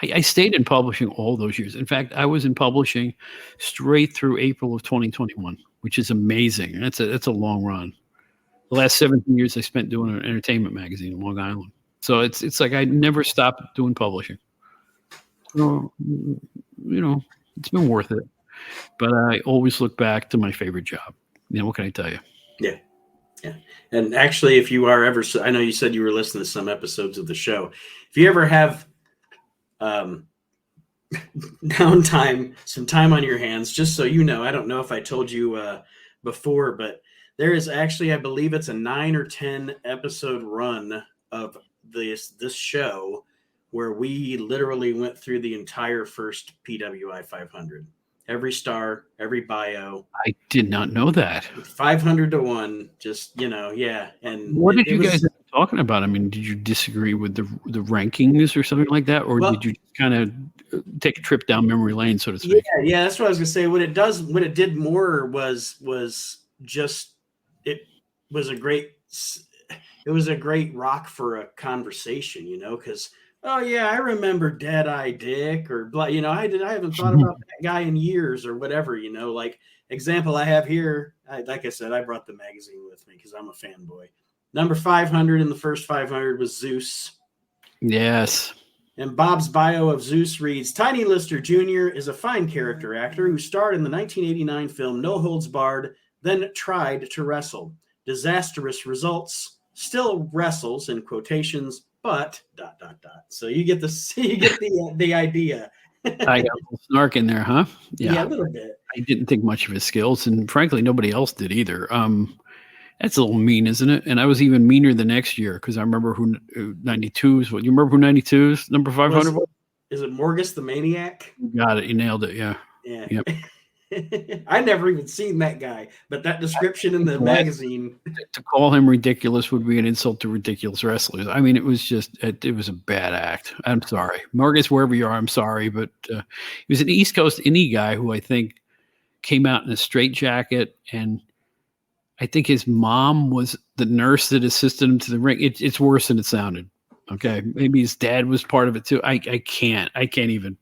Speaker 2: I stayed in publishing all those years. In fact, I was in publishing straight through April of 2021, which is amazing. That's a long run. The last 17 years I spent doing an entertainment magazine in Long Island. So it's like I never stopped doing publishing. So, it's been worth it. But I always look back to my favorite job. What can I tell you?
Speaker 1: Yeah. And actually, if you are ever, I know you said you were listening to some episodes of the show. If you ever have downtime, some time on your hands, just so you know, I don't know if I told you before, but there is actually, I believe it's a 9 or 10 episode run of this show where we literally went through the entire first PWI 500. Every star, every bio.
Speaker 2: I did not know that.
Speaker 1: 500 to 1, just, yeah. And
Speaker 2: what did you guys end up talking about? I mean, did you disagree with the rankings or something like that? Or did you kind of take a trip down memory lane, so to speak?
Speaker 1: Yeah, that's what I was going to say. What it did more was just, it was a great rock for a conversation, because, oh yeah, I remember Dead-Eye Dick or I haven't thought about that guy in years or whatever, like example I have here. Like I said, I brought the magazine with me because I'm a fanboy. Number 500 in the first 500 was Zeus.
Speaker 2: Yes.
Speaker 1: And Bob's bio of Zeus reads, Tiny Lister Jr. is a fine character actor who starred in the 1989 film No Holds Barred, then tried to wrestle. Disastrous results. Still wrestles, in quotations, but ... So you get the idea.
Speaker 2: I got a little snark in there, huh?
Speaker 1: Yeah, a little bit.
Speaker 2: I didn't think much of his skills, and frankly, nobody else did either. That's a little mean, isn't it? And I was even meaner the next year because I remember who 92s. What you remember who 92s number 500 was?
Speaker 1: Is it Morgus the Maniac?
Speaker 2: You got it. You nailed it. Yeah.
Speaker 1: Yeah.
Speaker 2: Yep.
Speaker 1: I never even seen that guy, but that description in the magazine.
Speaker 2: To call him ridiculous would be an insult to ridiculous wrestlers. I mean, it was a bad act. I'm sorry. Morgus, wherever you are, I'm sorry. But he was an East Coast indie guy who I think came out in a straitjacket, and I think his mom was the nurse that assisted him to the ring. It's worse than it sounded. Okay. Maybe his dad was part of it too. I can't even,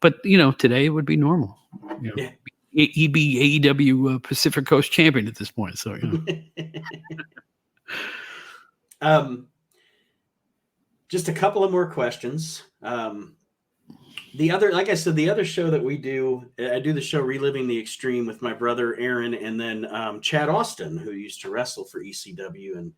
Speaker 2: but today it would be normal.
Speaker 1: Yeah.
Speaker 2: He'd be AEW Pacific Coast champion at this point. So,
Speaker 1: just a couple of more questions. The other show that we do, I do the show Reliving the Extreme with my brother Aaron, and then Chad Austin, who used to wrestle for ECW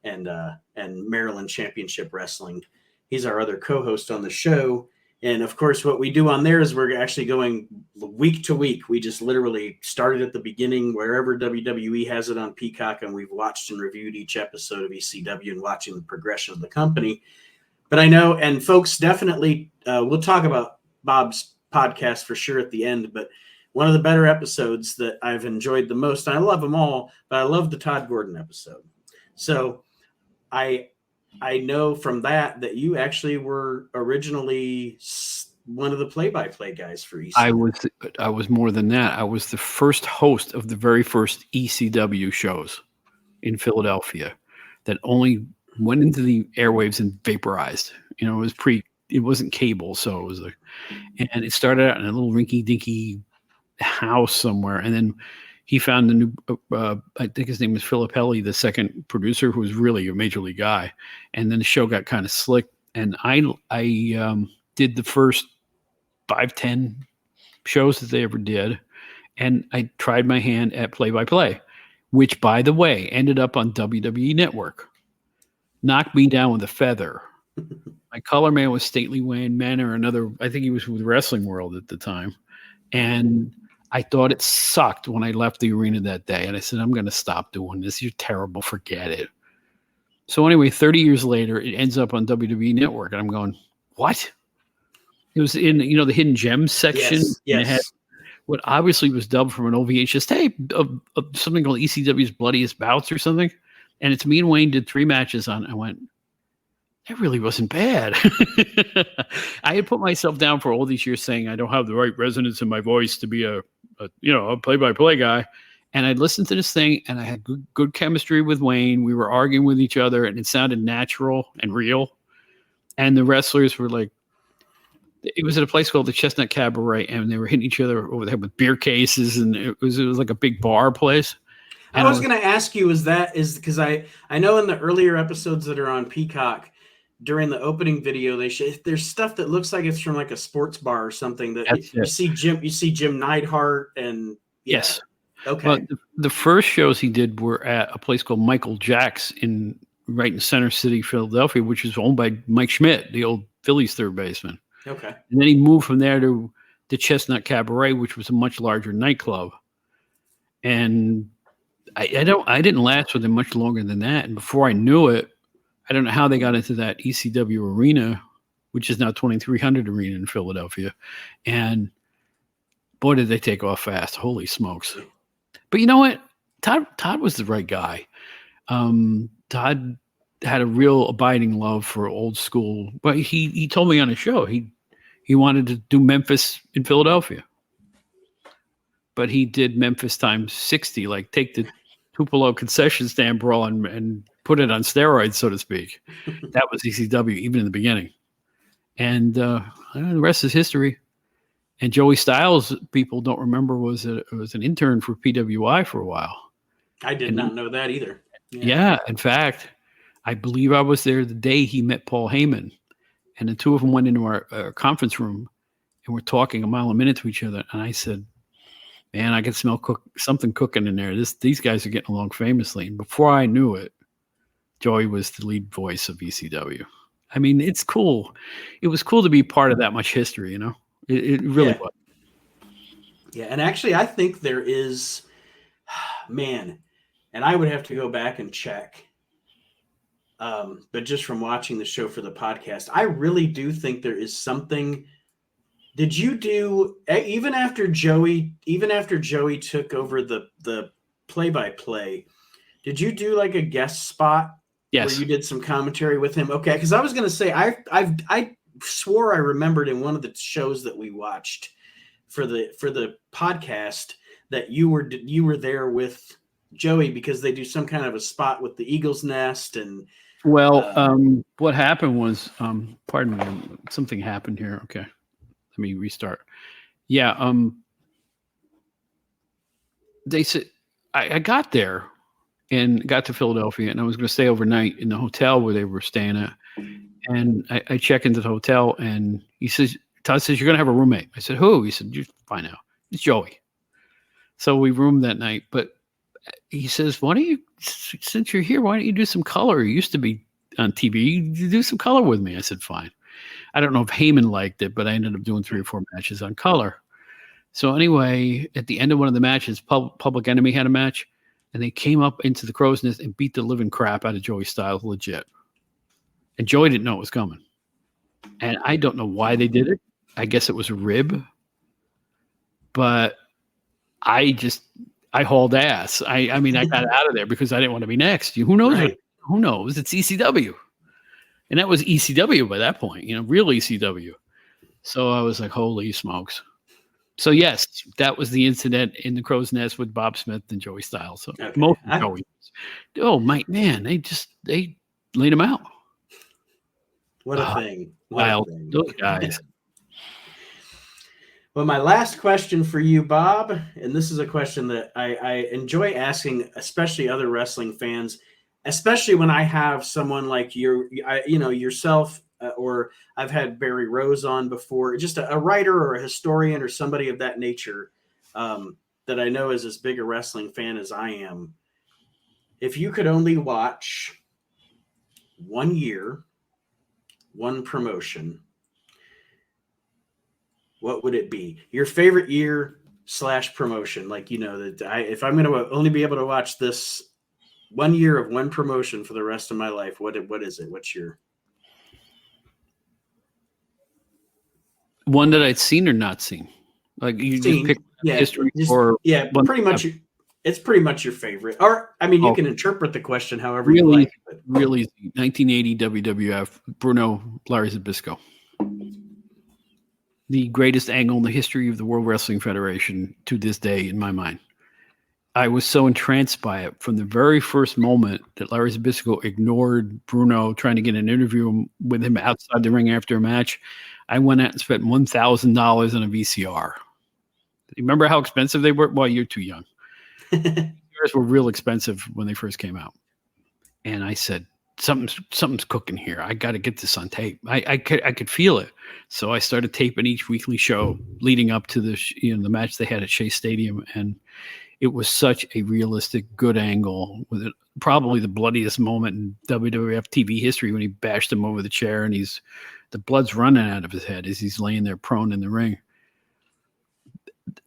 Speaker 1: and Maryland Championship Wrestling. He's our other co-host on the show. And of course, what we do on there is we're actually going week to week. We just literally started at the beginning, wherever WWE has it on Peacock, and we've watched and reviewed each episode of ECW and watching the progression of the company. But I know, and folks, definitely, we'll talk about Bob's podcast for sure at the end, but one of the better episodes that I've enjoyed the most, and I love them all, but I love the Tod Gordon episode. So I know from that you actually were originally one of the play-by-play guys for ECW.
Speaker 2: I was more than that. I was the first host of the very first ECW shows in Philadelphia that only went into the airwaves and vaporized. It wasn't cable, so it was and it started out in a little rinky-dinky house somewhere, and then he found the new, I think his name was Filippelli, the second producer, who was really a major league guy. And then the show got kind of slick. And I did the first 5-10 shows that they ever did. And I tried my hand at play-by-play, which, by the way, ended up on WWE Network. Knocked me down with a feather. My color man was Stately Wayne Manor, another, I think he was with Wrestling World at the time. And I thought it sucked when I left the arena that day. And I said, I'm going to stop doing this. You're terrible. Forget it. So anyway, 30 years later, it ends up on WWE Network. And I'm going, what? It was in, the Hidden Gems section.
Speaker 1: Yes.
Speaker 2: And it had what obviously was dubbed from an OVHS tape of something called ECW's Bloodiest Bouts or something. And it's me and Wayne did 3 matches on it. I went, that really wasn't bad. I had put myself down for all these years saying I don't have the right resonance in my voice to be a play-by-play guy. And I listened to this thing, and I had good chemistry with Wayne. We were arguing with each other, and it sounded natural and real. And the wrestlers were like, it was at a place called the Chestnut Cabaret, and they were hitting each other over the head with beer cases, and it was like a big bar place.
Speaker 1: And I was going to ask you, is because I know in the earlier episodes that are on Peacock, during the opening video, there's stuff that looks like it's from like a sports bar or something that you see Jim Neidhart and
Speaker 2: yes.
Speaker 1: Okay.
Speaker 2: Well, the first shows he did were at a place called Michael Jack's right in Center City, Philadelphia, which is owned by Mike Schmidt, the old Phillies third baseman.
Speaker 1: Okay.
Speaker 2: And then he moved from there to the Chestnut Cabaret, which was a much larger nightclub. And I didn't last with him much longer than that. And before I knew it, I don't know how they got into that ECW arena, which is now 2300 Arena in Philadelphia. And boy, did they take off fast. Holy smokes. But you know what? Tod was the right guy. Tod had a real abiding love for old school. But he told me on a show he wanted to do Memphis in Philadelphia. But he did Memphis times 60, like take the Tupelo concession stand brawl and put it on steroids, so to speak. That was ECW, even in the beginning. And the rest is history. And Joey Styles, people don't remember, was an intern for PWI for a while.
Speaker 1: I did not know that either.
Speaker 2: Yeah. In fact, I believe I was there the day he met Paul Heyman, and the two of them went into our conference room and we're talking a mile a minute to each other. And I said, man, I can smell something cooking in there. These guys are getting along famously. And before I knew it, Joey was the lead voice of ECW. I mean, it's cool. It was cool to be part of that much history, you know? It really was.
Speaker 1: Yeah, and actually, I think there is, man, and I would have to go back and check. But just from watching the show for the podcast, I really do think there is something. Did you do even after Joey took over the play-by-play? Did you do like a guest spot?
Speaker 2: Yes.
Speaker 1: Where you did some commentary with him? Okay, because I was going to say I swore I remembered in one of the shows that we watched for the podcast that you were there with Joey because they do some kind of a spot with the Eagle's Nest and.
Speaker 2: Well, what happened was, pardon me, something happened here. Okay. Let me restart. Yeah. They said I got there and got to Philadelphia and I was going to stay overnight in the hotel where they were staying at. And I check into the hotel and Todd says, you're going to have a roommate. I said, who? He said, you find out. It's Joey. So we roomed that night, but he says, since you're here, why don't you do some color? You used to be on TV. You do some color with me. I said, fine. I don't know if Heyman liked it, but I ended up doing 3 or 4 matches on color. So anyway, at the end of one of the matches, Public Enemy had a match, and they came up into the crow's nest and beat the living crap out of Joey Styles, legit. And Joey didn't know it was coming. And I don't know why they did it. I guess it was a rib. But I hauled ass. I mean, I got out of there because I didn't want to be next. Who knows?
Speaker 1: Right.
Speaker 2: Who knows? It's ECW. And that was ECW by that point, real ECW. So I was like, holy smokes. So yes, that was the incident in the crow's nest with Bob Smith and Joey Styles. So
Speaker 1: okay.
Speaker 2: most of Joey. Oh my man, they laid him out.
Speaker 1: What a thing.
Speaker 2: Wild. Those guys.
Speaker 1: Well, my last question for you, Bob, and this is a question that I enjoy asking, especially other wrestling fans, especially when I have someone like yourself, or I've had Barry Rose on before, just a writer or a historian or somebody of that nature that I know is as big a wrestling fan as I am. If you could only watch 1 year, one promotion, what would it be? Your favorite year / promotion? Like, if I'm going to only be able to watch this 1 year of one promotion for the rest of my life, what is it? What's your
Speaker 2: one that I'd seen or not seen? Like you just pick history
Speaker 1: pretty much. It's pretty much your favorite. Or you can interpret the question however you like.
Speaker 2: Really, 1980 WWF Bruno Larry Zbyszko. The greatest angle in the history of the World Wrestling Federation to this day, in my mind. I was so entranced by it from the very first moment that Larry Zbyszko ignored Bruno trying to get an interview with him outside the ring after a match. I went out and spent $1,000 on a VCR. You remember how expensive they were? Well, you're too young. VCRs were real expensive when they first came out. And I said, something's cooking here. I got to get this on tape. I could feel it. So I started taping each weekly show leading up to the match they had at Shea Stadium. And it was such a realistic, good angle with it. Probably the bloodiest moment in WWF TV history when he bashed him over the chair and the blood's running out of his head as he's laying there prone in the ring.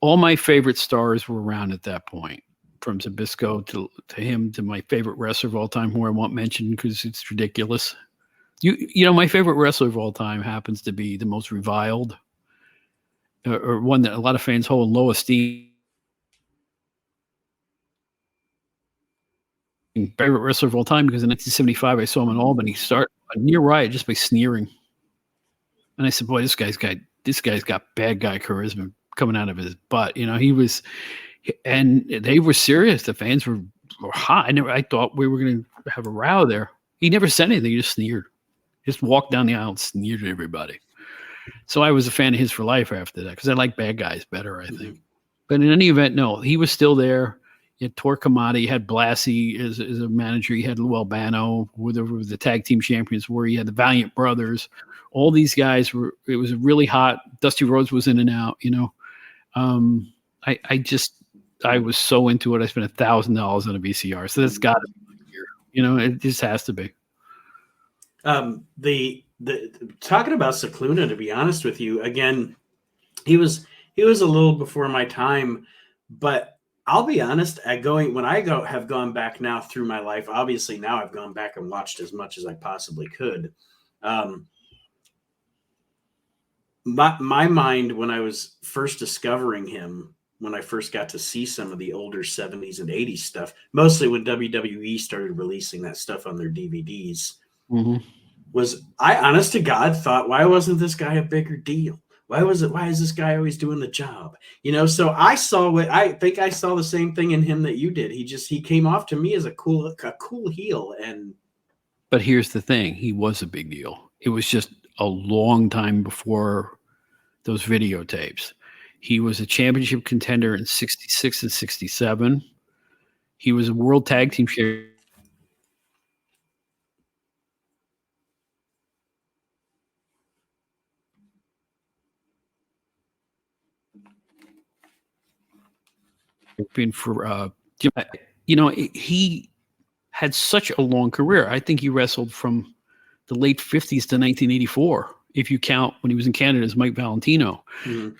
Speaker 2: All my favorite stars were around at that point, from Zbyszko to him to my favorite wrestler of all time, who I won't mention because it's ridiculous. My favorite wrestler of all time happens to be the most reviled, or one that a lot of fans hold in low esteem. Favorite wrestler of all time because in 1975 I saw him in Albany start a near riot just by sneering, and I said, "Boy, this guy's got bad guy charisma coming out of his butt." He was, and they were serious. The fans were hot. I thought we were going to have a row there. He never said anything. He just sneered, just walked down the aisle and sneered at everybody. So I was a fan of his for life after that because I like bad guys better, I think. But in any event, no, he was still there. You had Torquemada, you had Blassie as a manager, you had Lou Albano, who the tag team champions were. You had the Valiant Brothers. All these guys it was really hot. Dusty Rhodes was in and out, I was so into it. I spent $1,000 on a VCR. So that's got to be here. It just has to be.
Speaker 1: The talking about Cicluna, to be honest with you, again, he was a little before my time, but I'll be honest, have gone back now through my life. Obviously now I've gone back and watched as much as I possibly could. My mind, when I was first discovering him, when I first got to see some of the older 70s and 80s stuff, mostly when WWE started releasing that stuff on their DVDs, was I honest to God thought, why wasn't this guy a bigger deal? Why is this guy always doing the job? So I saw I think I saw the same thing in him that you did. He came off to me as a cool heel.
Speaker 2: But here's the thing. He was a big deal. It was just a long time before those videotapes. He was a championship contender in 66 and 67. He was a world tag team champion. For he had such a long career. I think he wrestled from the late 50s to 1984, if you count when he was in Canada as Mike Valentino.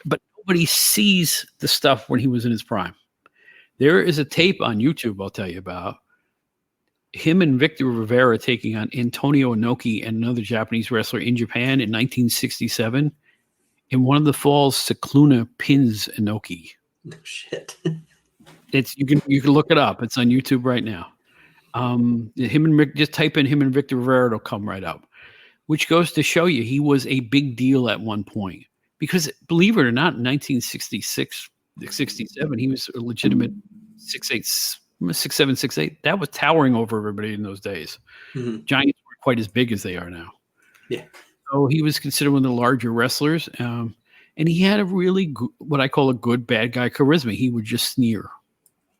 Speaker 2: But nobody sees the stuff when he was in his prime. There is a tape on YouTube I'll tell you about him and Victor Rivera taking on Antonio Inoki and another Japanese wrestler in Japan in 1967. In one of the falls, Cicluna pins Inoki.
Speaker 1: Oh, shit.
Speaker 2: You can look it up. It's on YouTube right now. Just type in him and Victor Rivera, it'll come right up. Which goes to show you he was a big deal at one point. Because believe it or not, in 1966, 67, he was a legitimate 6'8", 6'7", 6'8". That was towering over everybody in those days. Giants weren't quite as big as they are now.
Speaker 1: Yeah. So
Speaker 2: he was considered one of the larger wrestlers. And he had a really what I call a good bad guy charisma. He would just sneer.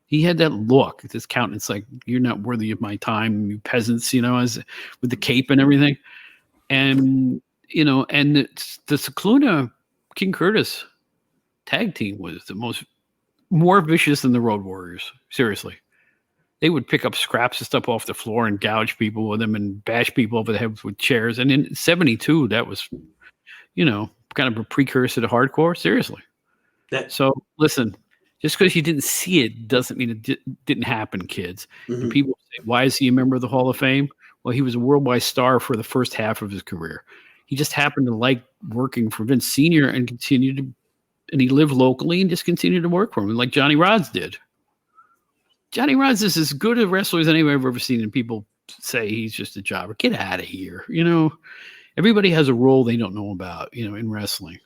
Speaker 2: He had that look, this countenance, like, you're not worthy of my time, you peasants, as with the cape and everything. And, and the Cicluna King Curtis tag team was more vicious than the Road Warriors. Seriously. They would pick up scraps of stuff off the floor and gouge people with them and bash people over the head with chairs. And in 72, that was, kind of a precursor to hardcore. Seriously. So listen, just because you didn't see it doesn't mean it didn't happen, kids. And people say, why is he a member of the Hall of Fame? Well, he was a worldwide star for the first half of his career. He just happened to like working for Vince Sr. and he lived locally and just continued to work for him, like Johnny Rodz did. Johnny Rodz is as good a wrestler as anybody I've ever seen, and people say he's just a jobber. Get out of here. Everybody has a role they don't know about, in wrestling.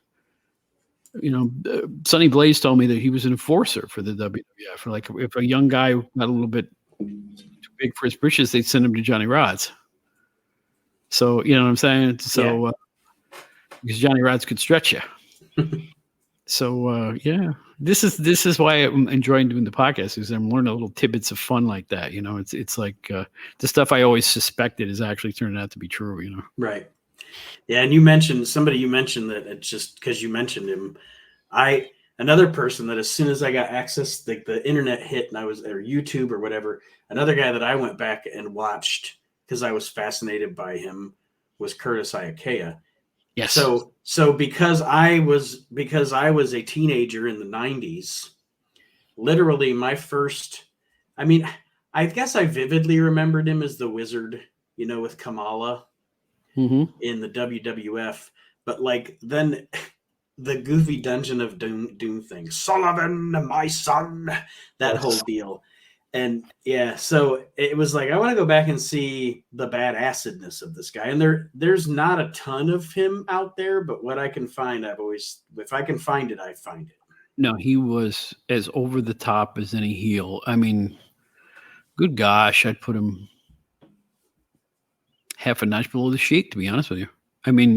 Speaker 2: Sonny Blaze told me that he was an enforcer for the WWF. Like, if a young guy got a little bit too big for his britches, they'd send him to Johnny Rodz. So, you know what I'm saying? So, because Johnny Rodz could stretch you. So, this is why I'm enjoying doing the podcast, is I'm learning little tidbits of fun like that. It's like the stuff I always suspected is actually turning out to be true.
Speaker 1: Right. Yeah, and you mentioned that it's just because you mentioned him. Another person that as soon as I got access, like the internet hit and or YouTube or whatever, another guy that I went back and watched because I was fascinated by him was Curtis Iakea.
Speaker 2: Yes.
Speaker 1: So because I was a teenager in the 90s, literally my first, I guess I vividly remembered him as the Wizard, with Kamala. In the WWF, but like then the goofy Dungeon of Doom thing, Sullivan, my son, that whole deal. And so it was like, I want to go back and see the badassedness of this guy. And there's not a ton of him out there, but what I can find, if I can find it, I find it.
Speaker 2: No, he was as over the top as any heel. Good gosh, I'd put him half a notch below the Sheik, to be honest with you.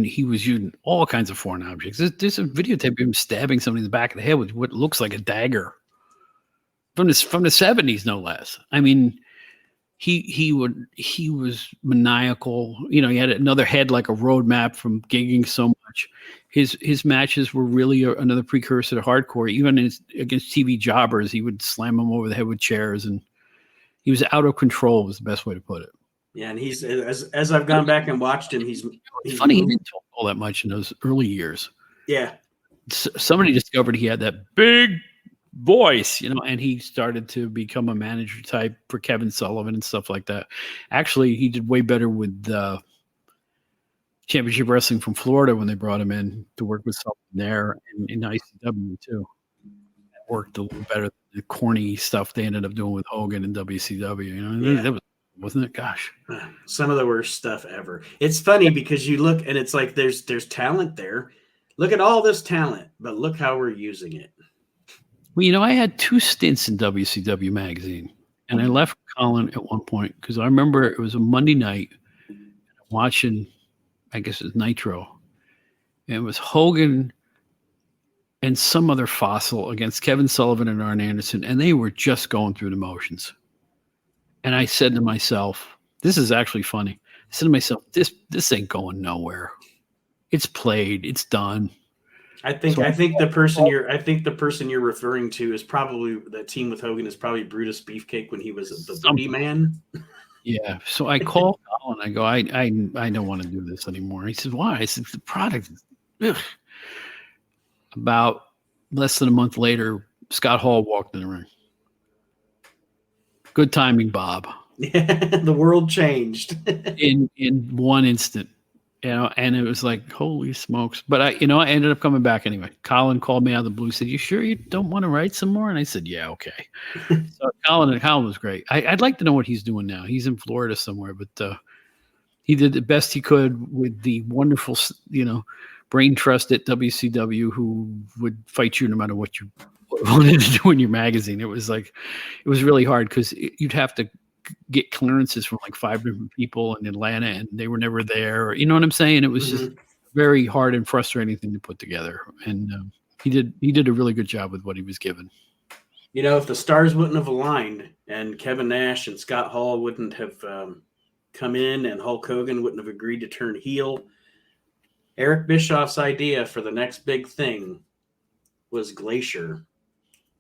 Speaker 2: He was using all kinds of foreign objects. There's a videotape of him stabbing somebody in the back of the head with what looks like a dagger. from the 70s, no less. I mean, he was maniacal. You know, he had another head like a roadmap from gigging so much. His matches were really another precursor to hardcore. Even against TV jobbers, he would slam them over the head with chairs, and he was out of control. Was the best way to put it.
Speaker 1: Yeah, and he's as I've gone back and watched him, he's
Speaker 2: funny. He didn't talk all that much in those early years.
Speaker 1: Yeah,
Speaker 2: somebody discovered he had that big voice, you know, and he started to become a manager type for Kevin Sullivan and stuff like that. Actually, he did way better with Championship Wrestling from Florida when they brought him in to work with Sullivan there, and in ICW too. It worked a little better than the corny stuff they ended up doing with Hogan and WCW. You know, that wasn't it? Gosh,
Speaker 1: some of the worst stuff ever. It's funny because you look and it's like there's talent there. Look at all this talent, but look how we're using it.
Speaker 2: Well, you know, I had 2 stints in WCW magazine, and I left Colin at one point because I remember it was a Monday night watching, I guess it was Nitro, and it was Hogan and some other fossil against Kevin Sullivan and Arn Anderson, and they were just going through the motions. And I said to myself, this is actually funny. I said to myself, this ain't going nowhere. It's played. It's done.
Speaker 1: I think the person you're referring to is probably the team with Hogan is probably Brutus Beefcake when he was the Booty Man.
Speaker 2: Yeah. So I called Colin. I go, I don't want to do this anymore. He said, why? I said, the product. Ugh. About less than a month later, Scott Hall walked in the ring. Good timing, Bob.
Speaker 1: Yeah, the world changed
Speaker 2: in one instant, you know, and it was like, holy smokes. But I ended up coming back anyway. Colin called me out of the blue, said, you sure you don't want to write some more? And I said, yeah, okay. So Colin was great. I'd like to know what he's doing now. He's in Florida somewhere, but he did the best he could with the wonderful, you know, brain trust at WCW who would fight you no matter what you wanted to do in your magazine. It was really hard because you'd have to get clearances from like 5 different people in Atlanta, and they were never there. You know what I'm saying? It was just very hard and frustrating thing to put together. And he did a really good job with what he was given.
Speaker 1: You know, if the stars wouldn't have aligned and Kevin Nash and Scott Hall wouldn't have come in and Hulk Hogan wouldn't have agreed to turn heel, Eric Bischoff's idea for the next big thing was Glacier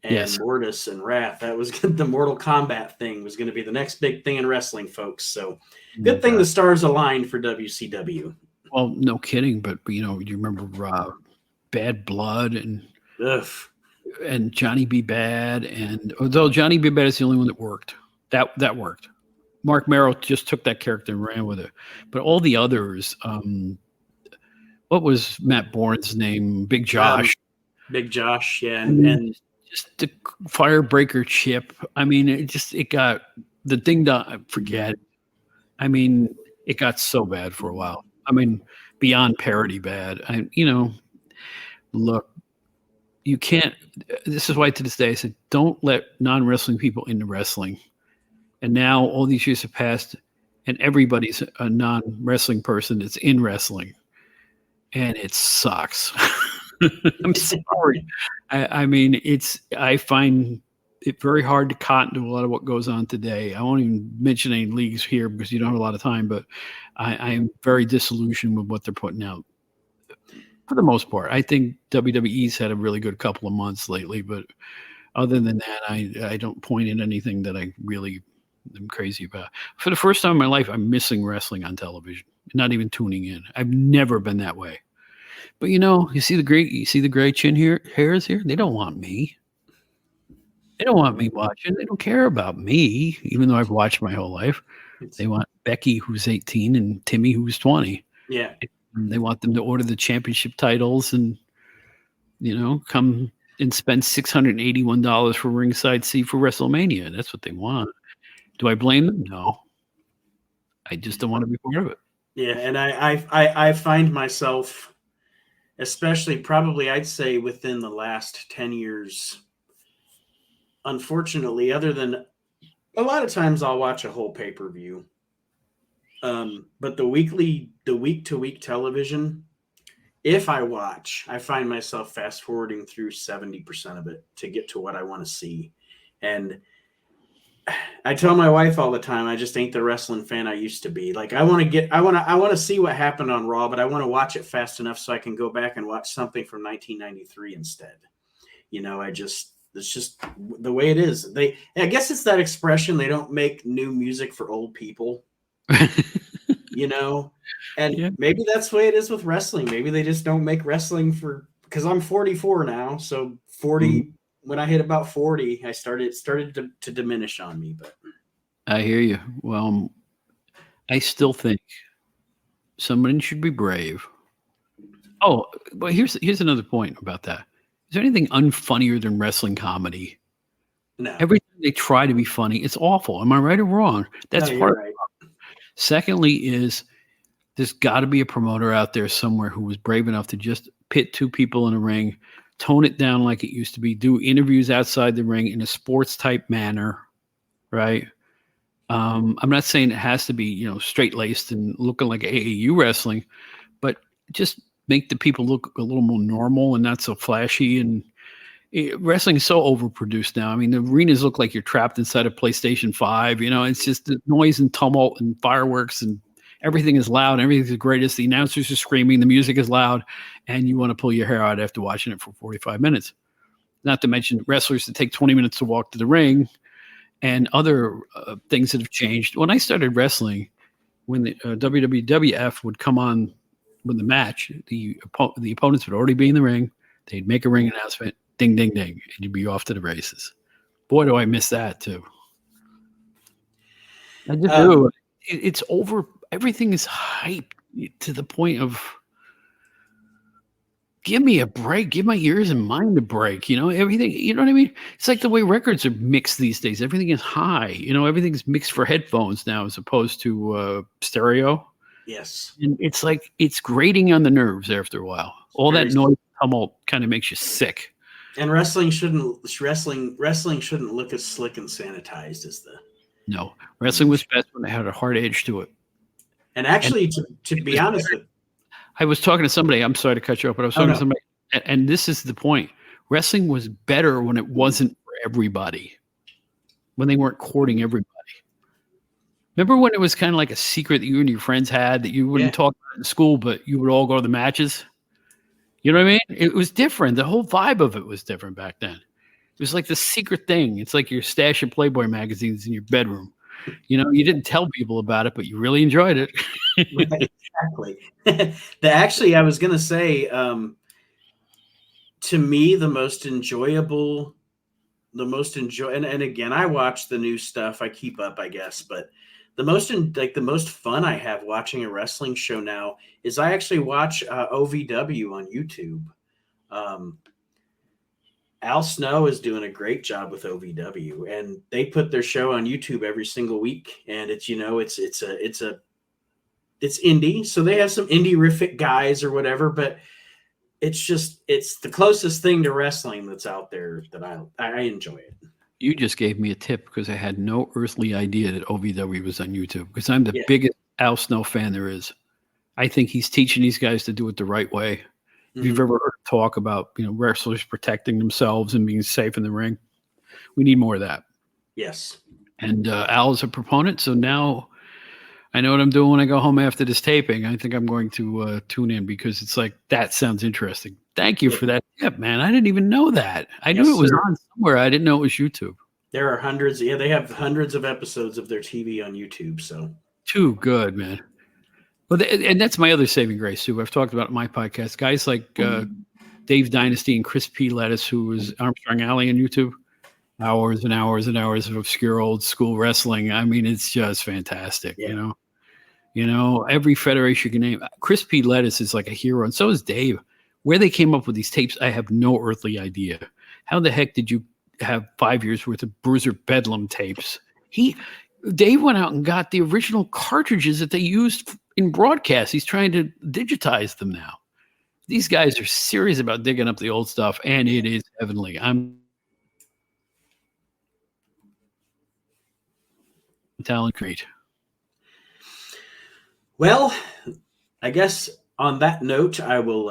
Speaker 1: and Mortis and Wrath. That was the Mortal Kombat thing was going to be the next big thing in wrestling, folks. So good thing the stars aligned for WCW.
Speaker 2: Well, no kidding. But you know, you remember Bad Blood and Johnny B. Bad, and although Johnny B. Bad is the only one that worked, that worked. Mark Merrow just took that character and ran with it. But all the others, what was Matt Bourne's name? Big Josh.
Speaker 1: Big Josh, yeah, and
Speaker 2: just the Firebreaker Chip. I mean, it got the thing done. Forget it. I mean, it got so bad for a while. I mean, beyond parody bad. Look, you can't. This is why to this day I said, don't let non-wrestling people into wrestling. And now all these years have passed, and everybody's a non-wrestling person that's in wrestling, and it sucks. I'm sorry. I mean, I find it very hard to cotton to a lot of what goes on today. I won't even mention any leagues here because you don't have a lot of time, but I am very disillusioned with what they're putting out. For the most part, I think WWE's had a really good couple of months lately, but other than that, I don't point at anything that I really am crazy about. For the first time in my life, I'm missing wrestling on television, not even tuning in. I've never been that way. But you see the gray chin hairs here? They don't want me. They don't want me watching. They don't care about me, even though I've watched my whole life. They want Becky, who's 18, and Timmy, who's 20.
Speaker 1: Yeah.
Speaker 2: And they want them to order the championship titles and, come and spend $681 for ringside seat for WrestleMania. That's what they want. Do I blame them? No. I just don't want to be part of it.
Speaker 1: Yeah, and I find myself, especially probably I'd say within the last 10 years, unfortunately, other than a lot of times I'll watch a whole pay-per-view. But the week-to-week television, if I watch, I find myself fast-forwarding through 70% of it to get to what I want to see. And I tell my wife all the time, I just ain't the wrestling fan I used to be. Like I want to see what happened on Raw, but I want to watch it fast enough so I can go back and watch something from 1993 instead. It's just the way it is. I guess it's that expression, they don't make new music for old people, and maybe that's the way it is with wrestling. Maybe they just don't make wrestling because I'm 44 now. So 40, when I hit about 40, it started to diminish on me, but
Speaker 2: I hear you. Well, I still think somebody should be brave. Oh, but here's another point about that. Is there anything unfunnier than wrestling comedy?
Speaker 1: no.
Speaker 2: Every time they try to be funny, it's awful. Am I right or wrong? That's
Speaker 1: No,
Speaker 2: part.
Speaker 1: you're right.
Speaker 2: Secondly, is there's got to be a promoter out there somewhere who was brave enough to just pit two people in a ring, tone it down like it used to be, do interviews outside the ring in a sports type manner, right? I'm not saying it has to be, straight laced and looking like AAU wrestling, but just make the people look a little more normal and not so flashy. And wrestling is so overproduced now. I mean, the arenas look like you're trapped inside a PlayStation 5. It's just the noise and tumult and fireworks and everything is loud. Everything's the greatest. The announcers are screaming. The music is loud. And you want to pull your hair out after watching it for 45 minutes. Not to mention wrestlers that take 20 minutes to walk to the ring and other things that have changed. When I started wrestling, when the WWF would come on with the match, the opponents would already be in the ring. They'd make a ring announcement, ding, ding, ding, and you'd be off to the races. Boy, do I miss that too. I just do. It's over. Everything is hyped to the point of give me a break. Give my ears and mind a break. Everything. You know what I mean? It's like the way records are mixed these days. Everything is high. Everything's mixed for headphones now as opposed to stereo.
Speaker 1: Yes.
Speaker 2: And it's like it's grating on the nerves after a while. All that noise tumult kind of makes you sick.
Speaker 1: And wrestling shouldn't look as slick and sanitized as the.
Speaker 2: No, wrestling was best when it had a hard edge to it.
Speaker 1: And actually, to be honest,
Speaker 2: I was talking to somebody. I'm sorry to cut you off, but I was talking to somebody, and this is the point. Wrestling was better when it wasn't for everybody, when they weren't courting everybody. Remember when it was kind of like a secret that you and your friends had that you wouldn't talk about in school, but you would all go to the matches? You know what I mean? It was different. The whole vibe of it was different back then. It was like the secret thing. It's like your stash of Playboy magazines in your bedroom. You didn't tell people about it, but you really enjoyed it.
Speaker 1: Right, exactly. Actually, I was going to say, to me, the most enjoyable, and again, I watch the new stuff. I keep up, I guess, but the most fun I have watching a wrestling show now is I actually watch OVW on YouTube. Al Snow is doing a great job with OVW, and they put their show on YouTube every single week. And it's indie, so they have some indie-rific guys or whatever, but it's the closest thing to wrestling that's out there that I enjoy it.
Speaker 2: You just gave me a tip because I had no earthly idea that OVW was on YouTube because I'm the biggest Al Snow fan there is. I think he's teaching these guys to do it the right way. If you've ever heard talk about, wrestlers protecting themselves and being safe in the ring, we need more of that.
Speaker 1: Yes.
Speaker 2: And Al is a proponent. So now I know what I'm doing when I go home after this taping. I think I'm going to tune in because it's like, that sounds interesting. Thank you for that tip, man. I didn't even know that. I knew it was on somewhere. I didn't know it was YouTube.
Speaker 1: There are hundreds. Yeah, they have hundreds of episodes of their TV on YouTube. So
Speaker 2: too good, man. Well, and that's my other saving grace too. I've talked about it in my podcast. Guys like Dave Dynasty and Chris P. Lettuce, who was Armstrong Alley on YouTube. Hours and hours and hours of obscure old school wrestling. I mean, it's just fantastic.
Speaker 1: Yeah.
Speaker 2: Every federation you can name. Chris P. Lettuce is like a hero, and so is Dave. Where they came up with these tapes, I have no earthly idea. How the heck did you have 5 years worth of Bruiser Bedlam tapes? Dave went out and got the original cartridges that they used in broadcast. He's trying to digitize them now. These guys are serious about digging up the old stuff, and it is heavenly. I'm talent great.
Speaker 1: Well, I guess on that note, I will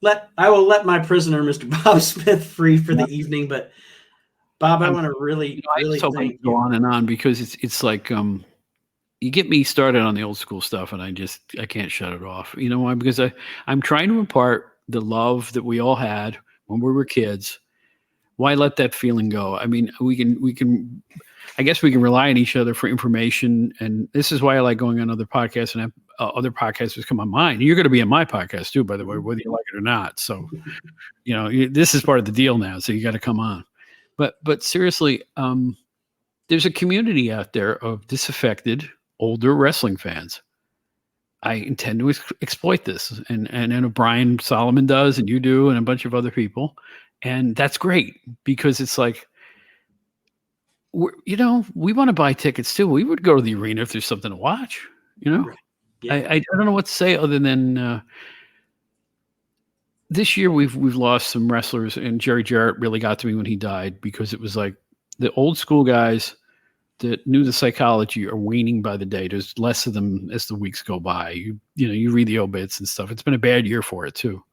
Speaker 1: let my prisoner, Mr. Bob Smith, free for the evening. But Bob, I want to really
Speaker 2: thank you. Go on and on because it's like you get me started on the old school stuff, and I can't shut it off. You know why? Because I'm trying to impart the love that we all had when we were kids. Why let that feeling go? I mean, we can. I guess we can rely on each other for information, and this is why I like going on other podcasts and have other podcasters come on mine. You're going to be on my podcast too, by the way, whether you like it or not. So, this is part of the deal now. So you got to come on. But seriously, there's a community out there of disaffected older wrestling fans. I intend to exploit this, and Brian Solomon does, and you do, and a bunch of other people, and that's great because it's like, we want to buy tickets too. We would go to the arena if there's something to watch.
Speaker 1: Right. Yeah.
Speaker 2: I don't know what to say other than this year we've lost some wrestlers, and Jerry Jarrett really got to me when he died because it was like the old school guys that knew the psychology are waning by the day. There's less of them as the weeks go by. You read the obits and stuff. It's been a bad year for it too.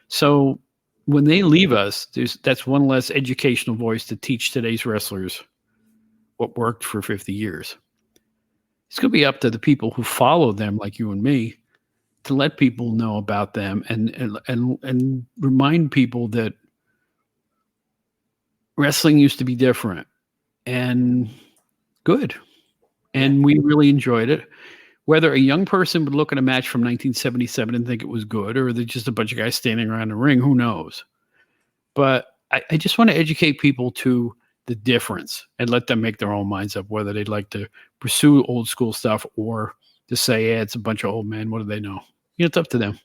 Speaker 2: So when they leave us, that's one less educational voice to teach today's wrestlers what worked for 50 years. It's going to be up to the people who follow them, like you and me, to let people know about them and remind people that wrestling used to be different and good. And we really enjoyed it. Whether a young person would look at a match from 1977 and think it was good, or they're just a bunch of guys standing around the ring, who knows? But I just want to educate people to the difference and let them make their own minds up whether they'd like to pursue old school stuff or to say, it's a bunch of old men. What do they know? It's up to them.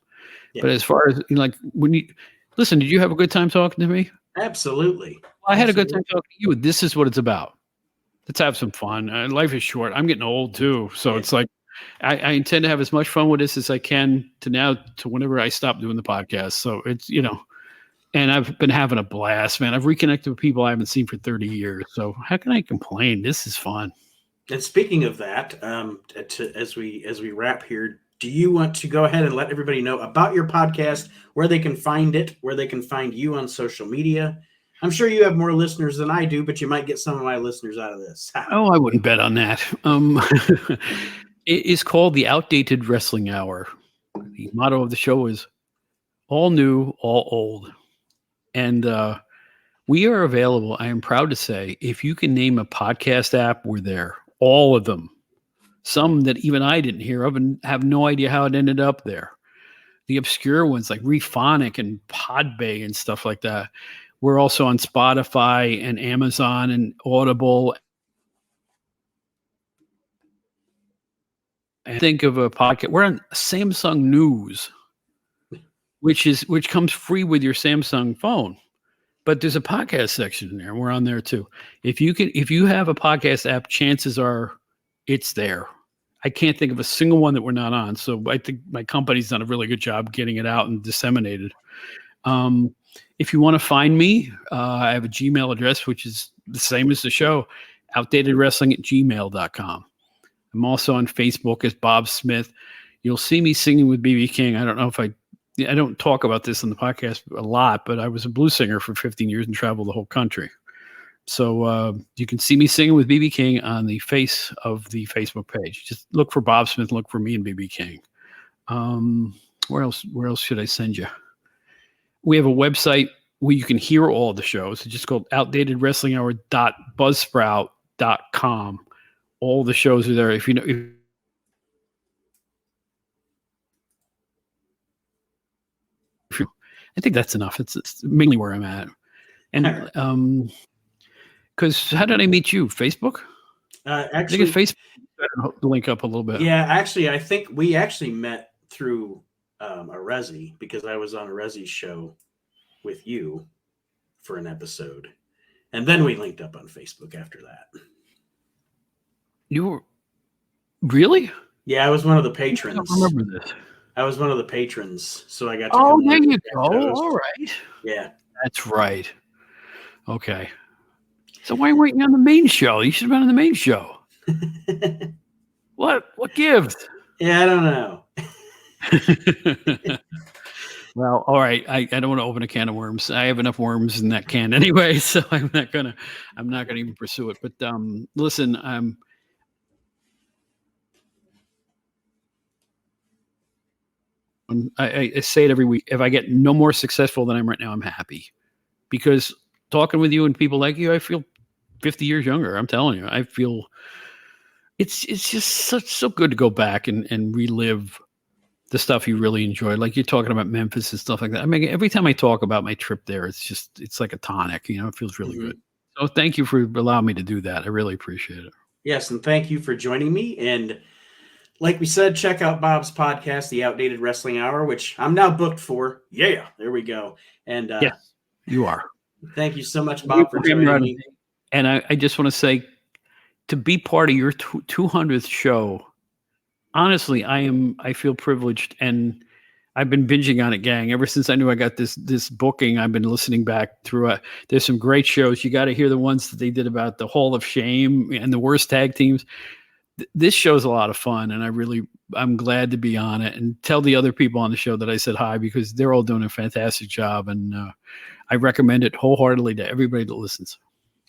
Speaker 2: Yeah. But as far as when you listen, did you have a good time talking to me?
Speaker 1: Absolutely.
Speaker 2: I had a good time talking to you. This is what it's about. Let's have some fun. Life is short. I'm getting old too. So it's like, I intend to have as much fun with this as I can to whenever I stop doing the podcast. So it's, and I've been having a blast, man. I've reconnected with people I haven't seen for 30 years. So how can I complain? This is fun.
Speaker 1: And speaking of that, as we wrap here, do you want to go ahead and let everybody know about your podcast, where they can find it, where they can find you on social media? I'm sure you have more listeners than I do, but you might get some of my listeners out of this.
Speaker 2: Oh, I wouldn't bet on that. It is called the Outdated Wrestling Hour. The motto of the show is all new, all old. And we are available, I am proud to say, if you can name a podcast app, we're there. All of them. Some that even I didn't hear of and have no idea how it ended up there. The obscure ones like Rephonic and Podbay and stuff like that. We're also on Spotify and Amazon and Audible. And think of a podcast. We're on Samsung News, which comes free with your Samsung phone. But there's a podcast section in there. We're on there too. If you have a podcast app, chances are it's there. I can't think of a single one that we're not on. So I think my company's done a really good job getting it out and disseminated. If you want to find me, I have a Gmail address, which is the same as the show, outdatedwrestling@gmail.com. I'm also on Facebook as Bob Smith. You'll see me singing with B.B. King. I don't know if I don't talk about this on the podcast a lot, but I was a blues singer for 15 years and traveled the whole country. So you can see me singing with B.B. King on the face of the Facebook page. Just look for Bob Smith, look for me and B.B. King. Where else should I send you? We have a website where you can hear all the shows. It's just called outdatedwrestlinghour.buzzsprout.com. All the shows are there. If you know, I think that's enough. It's mainly where I'm at. And because how did I meet you? Facebook?
Speaker 1: Actually,
Speaker 2: Facebook link up a little bit.
Speaker 1: Yeah, actually, I think we actually met through a Resi because I was on a Resi show with you for an episode, and then we linked up on Facebook after that.
Speaker 2: You were really?
Speaker 1: Yeah, I was one of the patrons.
Speaker 2: I don't remember this.
Speaker 1: I was one of the patrons, so I got to.
Speaker 2: Oh, there you go. All right.
Speaker 1: Yeah,
Speaker 2: that's right. Okay. So why weren't you on the main show? You should have been on the main show. What gives?
Speaker 1: Yeah, I don't know.
Speaker 2: Well, all right. I don't want to open a can of worms. I have enough worms in that can anyway, so I'm not gonna even pursue it. But listen, I say it every week. If I get no more successful than I'm right now, I'm happy, because talking with you and people like you, I feel 50 years younger. I'm telling you, I feel it's just so good to go back and relive the stuff you really enjoyed. Like you're talking about Memphis and stuff like that. I mean, every time I talk about my trip there, it's like a tonic, it feels really good. So thank you for allowing me to do that. I really appreciate it.
Speaker 1: Yes. And thank you for joining me. And like we said, check out Bob's podcast, The Outdated Wrestling Hour, which I'm now booked for. Yeah, there we go. And
Speaker 2: yes, you are.
Speaker 1: Thank you so much, Bob, for joining me.
Speaker 2: And I just want to say, to be part of your 200th show, honestly, I feel privileged, and I've been binging on it, gang. Ever since I knew I got this booking, I've been listening back through. There's some great shows. You got to hear the ones that they did about the Hall of Shame and the worst tag teams. This show's a lot of fun, and I'm glad to be on it. And tell the other people on the show that I said hi, because they're all doing a fantastic job, and I recommend it wholeheartedly to everybody that listens.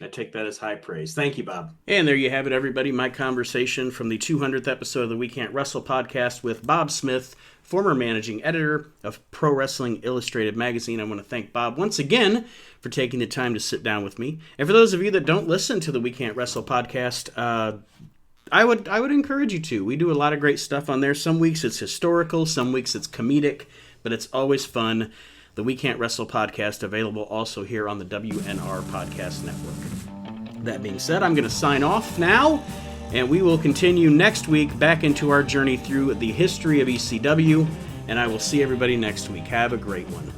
Speaker 1: I take that as high praise. Thank you, Bob. And there you have it, everybody. My conversation from the 200th episode of the We Can't Wrestle podcast with Bob Smith, former managing editor of Pro Wrestling Illustrated magazine. I want to thank Bob once again for taking the time to sit down with me. And for those of you that don't listen to the We Can't Wrestle podcast, I would encourage you to. We do a lot of great stuff on there. Some weeks it's historical, some weeks it's comedic, but it's always fun. The We Can't Wrestle podcast, available also here on the WNR Podcast Network. That being said, I'm going to sign off now, and we will continue next week back into our journey through the history of ECW, and I will see everybody next week. Have a great one.